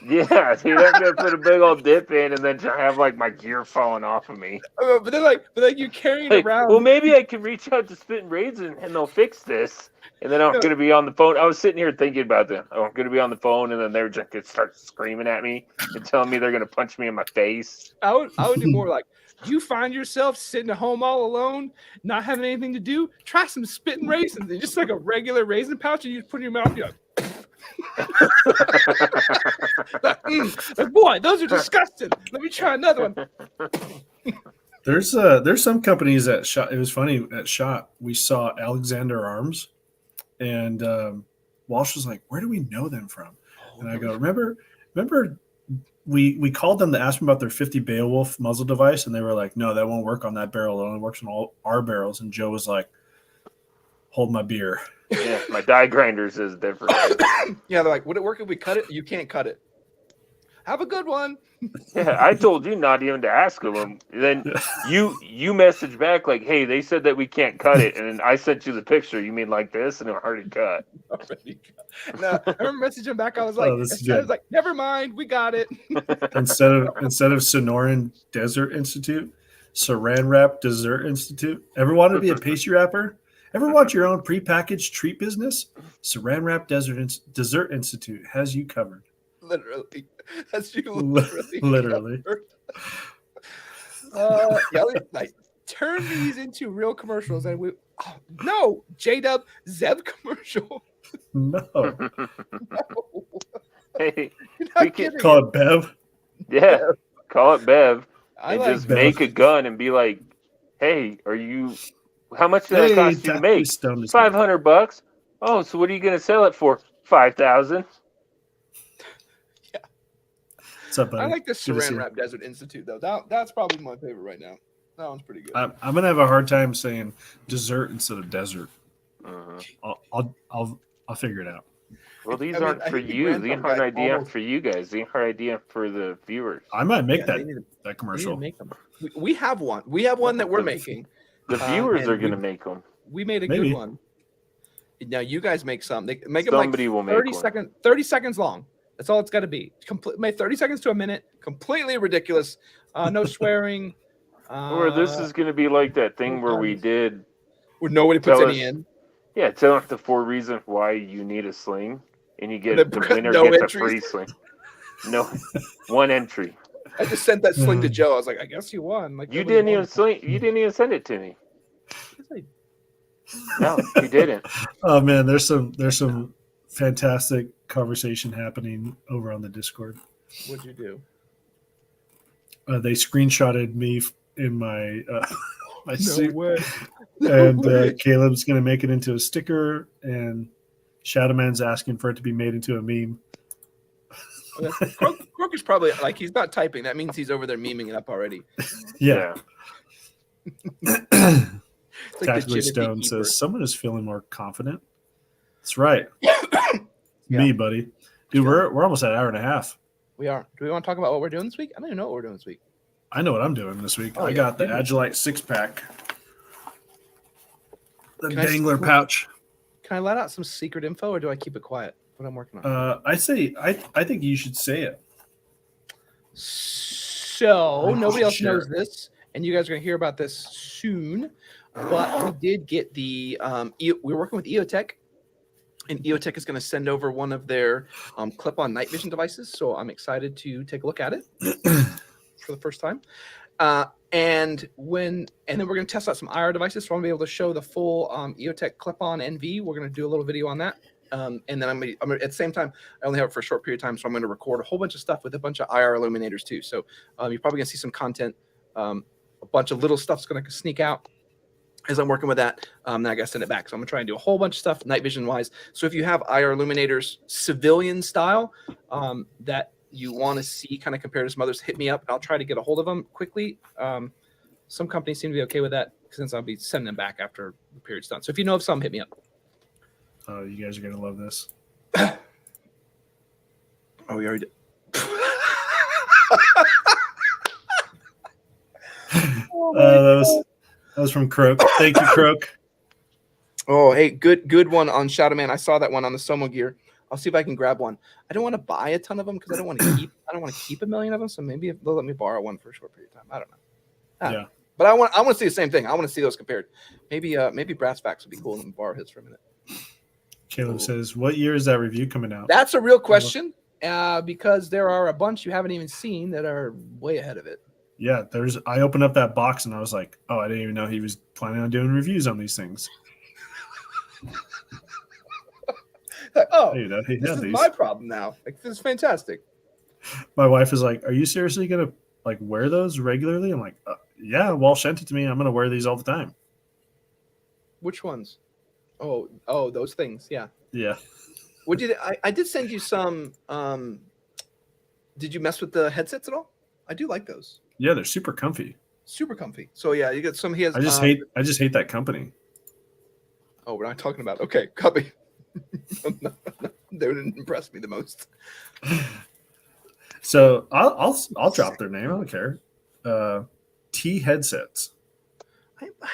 Yeah, dude, I'm gonna put a big old dip in and then have like my gear falling off of me. But then you're carrying Like, around. well, maybe I can reach out to Spit and Raisin and they'll fix this. And then I'm gonna be on the phone. I was sitting here thinking about that. I'm gonna be on the phone, and then they're just gonna start screaming at me and telling me they're gonna punch me in my face. I would do more like, you find yourself sitting at home all alone, not having anything to do, try some Spit and Raisins. It's just like a regular raisin pouch, and you just put it in your mouth. You're like, boy, those are disgusting. Let me try another one. There's some companies that shot. It was funny at SHOT. We saw Alexander Arms, and Walsh was like, "Where do we know them from?" And I go, "Remember we called them to ask them about their 50 Beowulf muzzle device, and they were like, "No, that won't work on that barrel. It only works on all our barrels." And Joe was like, "Hold my beer." Yeah, my die grinders is different. Yeah, they're like, would it work if we cut it? You can't cut it. Have a good one. Yeah, I told you not even to ask them. Then you message back like, "Hey, they said that we can't cut it," and then I sent you the picture. You mean like this, and it already cut. Already cut. No, I remember messaging back. I was like, never mind, we got it. instead of Sonoran Desert Institute, Saran Wrap Dessert Institute. Ever wanted to be a pastry wrapper? Ever want your own prepackaged treat business? Saran Wrap Dessert Institute has you covered. Literally. That's you literally. Yeah, like turn these into real commercials, and no J-Dub Zeb commercial. No. Hey, We can call it Bev. Yeah, call it Bev. I And like just Bev. make a gun and be like, "Hey, how much did that cost you to make? $500. Oh, so what are you going to sell it for? 5,000." What's up, buddy? I like the Good to see Saran you. Wrap Desert Institute though. That's probably my favorite right now. That one's pretty good. I'm gonna have a hard time saying dessert instead of desert. I'll figure it out. Well, these I mean, aren't I for think the you. Grand These Thumb aren't guy idea almost- for you guys. These are idea for the viewers. I might make Yeah, that they need to commercial. make them. We have one. We have one that we're making. The viewers and are going to we- make them. We made a Maybe. good one. Now you guys make some. They make them like Somebody will make 30 seconds long. That's all it's got to be. Make 30 seconds to a minute. Completely ridiculous. No swearing. Or this is going to be like that thing where we did. where nobody puts tell any us- in. Yeah, tell us the 4 reasons why you need a sling, and you get And the then winner no gets a entries. free sling. No, 1 entry. I just sent that sling to Joe. I was like, I guess you won. Like You nobody didn't won. even sling. You didn't even send it to me. Yes, I- No, you didn't. Oh man, there's some fantastic conversation happening over on the Discord. What'd you do? They screenshotted me in my my No suit, way. and Caleb's gonna make it into a sticker, and Shadowman's asking for it to be made into a meme. Croak is probably like he's not typing. That means he's over there memeing it up already. Yeah. It's like the Tactically Jimothy Stone Keeper. says someone is feeling more confident. That's right. Yeah. Me, buddy. Dude, we're almost at an hour and a half. We are. Do we want to talk about what we're doing this week? I don't even know what we're doing this week. I know what I'm doing this week. Oh, I yeah. got the Agilite 6-pack. The Can I- dangler pouch. Can I let out some secret info, or do I keep it quiet? What I'm working on. I think you should say it. So nobody else Sure. knows this, and you guys are gonna hear about this soon. But we did get the we're working with EOTech, and EOTech is going to send over one of their clip-on night vision devices. So I'm excited to take a look at it for the first time. And then we're going to test out some IR devices. So I'm going to be able to show the full EOTech clip-on NV. We're going to do a little video on that. And then I'm gonna, at the same time, I only have it for a short period of time, so I'm going to record a whole bunch of stuff with a bunch of IR illuminators too. So you're probably going to see some content. A bunch of little stuff's going to sneak out as I'm working with that. Then I got to send it back. So I'm going to try and do a whole bunch of stuff night vision wise. So if you have IR illuminators, civilian style, that you want to see kind of compared to some others, hit me up. I'll try to get a hold of them quickly. Some companies seem to be okay with that since I'll be sending them back after the period's done. So if you know of some, hit me up. Oh, you guys are going to love this. Oh, we already did. That was from Croak. Thank you, Croak. Oh, hey, good one on Shadow Man. I saw that one on the Somo gear. I'll see if I can grab one. I don't want to buy a ton of them because I don't want to keep a million of them. So maybe they'll let me borrow one for a short period of time. I don't know. Yeah. But I want to see the same thing. I want to see those compared. Maybe Brass Facts would be cool and borrow his for a minute. Caleb says, "What year is that review coming out?" That's a real question because there are a bunch you haven't even seen that are way ahead of it. Yeah, I opened up that box and I was like, "Oh, I didn't even know he was planning on doing reviews on these things." Like, oh, Dude, he this had is these. my problem now. Like, this is fantastic. My wife is like, "Are you seriously gonna like wear those regularly?" I'm like, "Yeah, Walsh sent it to me. I'm gonna wear these all the time." Which ones? Oh, those things. Yeah. Yeah. What did I did send you some Did you mess with the headsets at all? I do like those. Yeah, they're super comfy. Super comfy. So yeah, you got some. He has. I just hate that company. Oh, we're not talking about. Okay, copy. They didn't impress me the most. So I'll drop their name. I don't care. T headsets.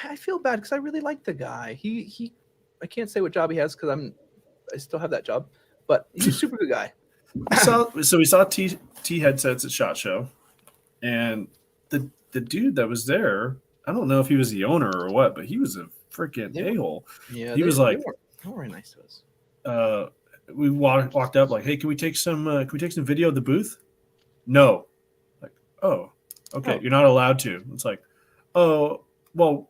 I feel bad because I really like the guy. He I can't say what job he has because I still have that job, but he's a super good guy. We saw T headsets at SHOT Show, and the dude that was there, I don't know if he was the owner or what, but he was a freaking a-hole. Yeah, he was like, they weren't very nice to us. We walked up like, hey, can we take some video of the booth? No. Like, oh, okay, Oh. you're not allowed to. It's like, oh, well,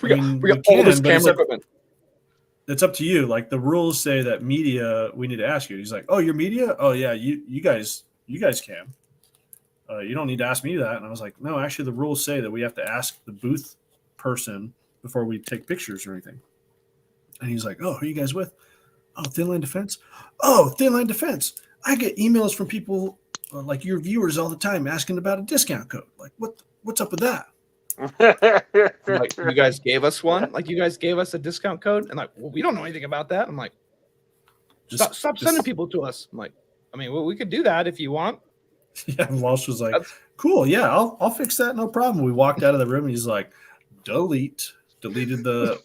We got all this camera equipment. It's up to you. Like the rules say that media, we need to ask you. He's like, oh, you're media? Oh yeah, you guys can. You don't need to ask me that. And I was like, no, actually the rules say that we have to ask the booth person before we take pictures or anything. And he's like, oh, who are you guys with? Oh, Thin Line Defense. Oh, Thin Line Defense. I get emails from people like your viewers all the time asking about a discount code. Like what's up with that? Like you guys gave us one. Like you guys gave us a discount code, and like, well, we don't know anything about that. I'm like, stop sending people to us. I'm like, I mean, well, we could do that if you want. Yeah, and Walsh was like, cool, yeah, I'll fix that, no problem. We walked out of the room and he's like, deleted the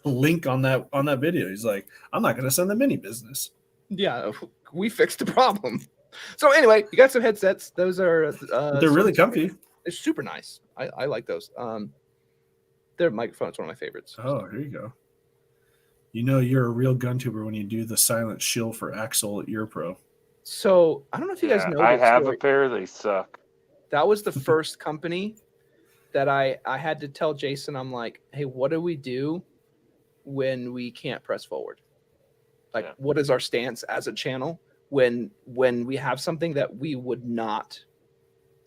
link on that video. He's like, I'm not gonna send them any business. Yeah, we fixed the problem. So anyway, you got some headsets. Those are They're really comfy. They're super nice. I like those. Their microphone's one of my favorites. Oh, here you go. You know you're a real gun tuber when you do the silent shill for Axel Ear Pro. So I don't know if you guys know. I have story. a pair. They suck. That was the first company that I had to tell Jason. I'm like, hey, what do we do when we can't press forward? Like, what is our stance as a channel when we have something that we would not?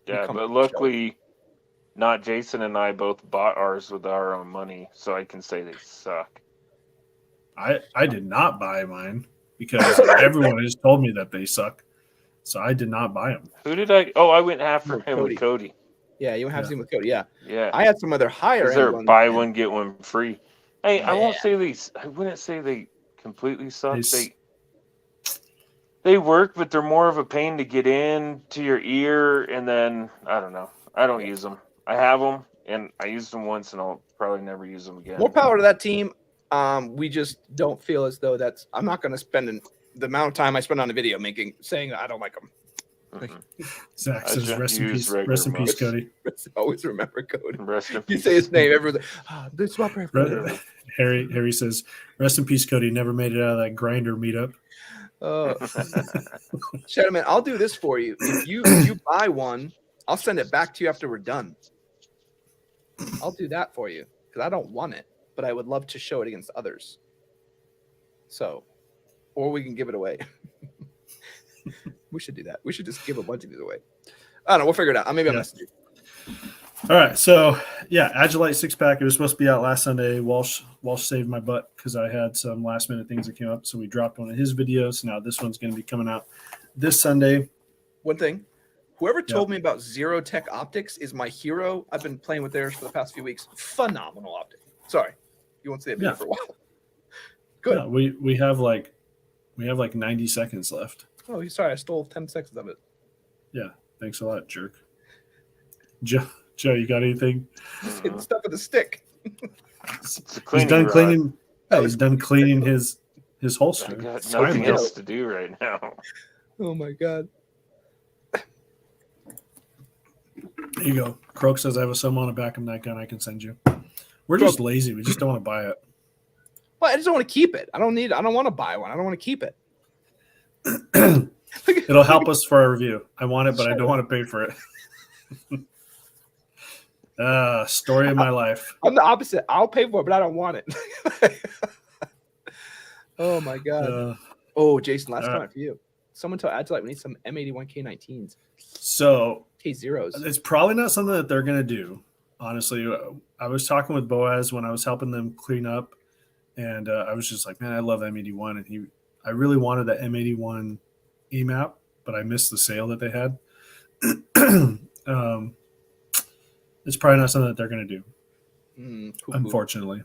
Yeah, but luckily, not Jason and I both bought ours with our own money, so I can say they suck. I did not buy mine because everyone has told me that they suck, so I did not buy them. Who did I? Oh, I went half for him with Cody. Yeah, you have seen with Cody. Yeah, yeah. I had some other higher. Is there buy one get one free? Hey, I won't say these. I wouldn't say they completely suck. They work, but they're more of a pain to get in to your ear, and then I don't know. I don't use them. I have them, and I used them once, and I'll probably never use them again. More power to that team. We just don't feel as though that's. I'm not going to spend the amount of time I spend on a video saying I don't like them. Zach says, "Rest in peace, Cody." Always remember Cody. Rest in peace. You say his name, everyone's like, this is my preference. Harry says, "Rest in peace, Cody." Never made it out of that grinder meetup. Gentlemen, I'll do this for you. If you buy one, I'll send it back to you after we're done. I'll do that for you because I don't want it, but I would love to show it against others. So, or we can give it away. We should do that. We should just give a bunch of these away. I don't know. We'll figure it out. Maybe I'll message you. All right. So, yeah, Agilite 6-pack. It was supposed to be out last Sunday. Walsh saved my butt because I had some last-minute things that came up. So we dropped one of his videos. Now this one's going to be coming out this Sunday. One thing. Whoever told me about Zero Tech Optics is my hero. I've been playing with theirs for the past few weeks. Phenomenal optic. Sorry. You won't see that video for a while. Good. Yeah, we have like 90 seconds left. Oh, sorry. I stole 10 seconds of it. Yeah. Thanks a lot, jerk. Joe, you got anything? Just hitting stuff with a stick. He's done cleaning. Yeah, he's done cleaning his holster. I got nothing else to do right now. Oh my god. There you go. Croak says I have a sum on the back of that gun I can send you. We're just lazy. We just don't want to buy it. Well, I just don't want to keep it. I don't want to buy one. I don't want to keep it. It'll help us for our review. I want it, but I don't want to pay for it. Story of my life. I'm the opposite. I'll pay for it, but I don't want it. Oh my god. Jason, last comment for you. Someone tell Agilite we need some M81 K19s. So K0s. It's probably not something that they're going to do. Honestly, I was talking with Boaz when I was helping them clean up, and I was just like, man, I love M81, and I really wanted that M81 EMAP, but I missed the sale that they had. it's probably not something that they're going to do, Poo-poo. unfortunately.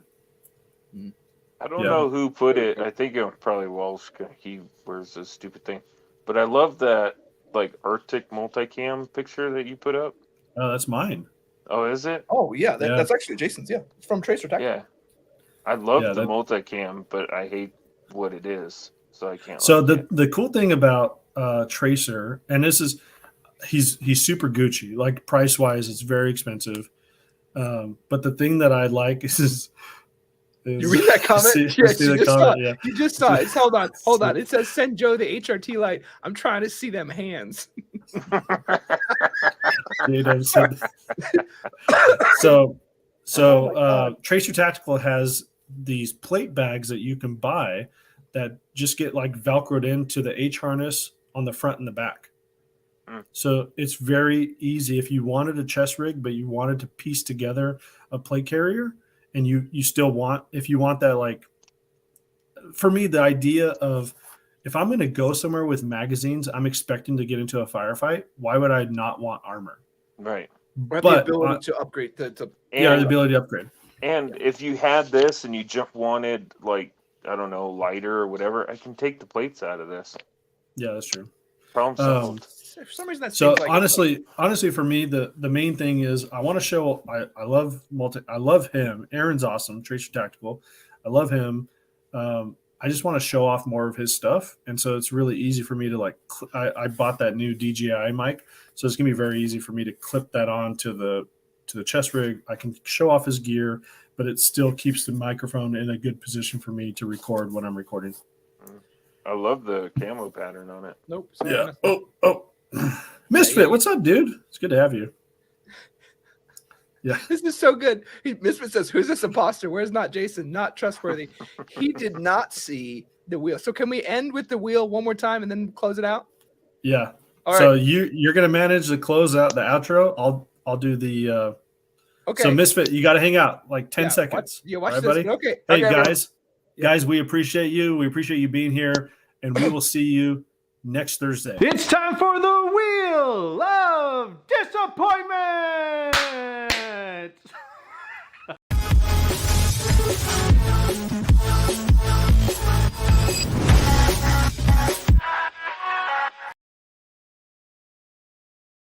I don't Yeah. know who put it. I think it was probably Walsh. He wears this stupid thing. But I love that like Arctic multicam picture that you put up. Oh, that's mine. Oh, is it? Oh yeah, Yeah. that's actually Jason's. Yeah, it's from Tracer Tactical. Yeah. I love Yeah, the that- multicam, but I hate what it is, so I can't. So like it. the cool thing about Tracer, and this is he's super Gucci. Like price wise, it's very expensive. But the thing that I like is You read that comment? See, Yes, see you the just comment, saw it. yeah. You just saw it. Hold on. It says send Joe the HRT light. I'm trying to see them hands. Jado said so Tracer Tactical has these plate bags that you can buy that just get like velcroed into the H harness on the front and the back. So it's very easy if you wanted a chest rig, but you wanted to piece together a plate carrier, and you still want, if you want that, like for me, the idea of if I'm going to go somewhere with magazines, I'm expecting to get into a firefight. Why would I not want armor? Right. Or have But, the ability to upgrade to Yeah, the And, ability to upgrade. and if you had this and you just wanted like I don't know lighter or whatever, I can take the plates out of this. Yeah, that's true. Problem solved. for some reason that So seems like honestly, for me, the main thing is I want to show. I love I love him. Aaron's awesome. Tracer Tactical. I love him. I just want to show off more of his stuff, and so it's really easy for me to like. I bought that new DJI mic, so it's gonna be very easy for me to clip that on to the chest rig. I can show off his gear, but it still keeps the microphone in a good position for me to record when I'm recording. I love the camo pattern on it. nope. sorry, Yeah. I missed Oh. Misfit, what's up, dude? It's good to have you. Yeah. it. This is so good. Misfit says, "Who's this imposter? Where's not Jason? Not trustworthy." He did not see the wheel. So can we end with the wheel one more time and then close it out? Yeah. All So right. you're gonna manage to close out the outro. I'll do the. Okay. So Misfit, you got to hang out like 10 Yeah, seconds. watch All right, this. buddy? Okay. Hey okay, everyone. guys, we appreciate you. We appreciate you being here, and we will see you next Thursday. It's time for the Wheel of Disappointment!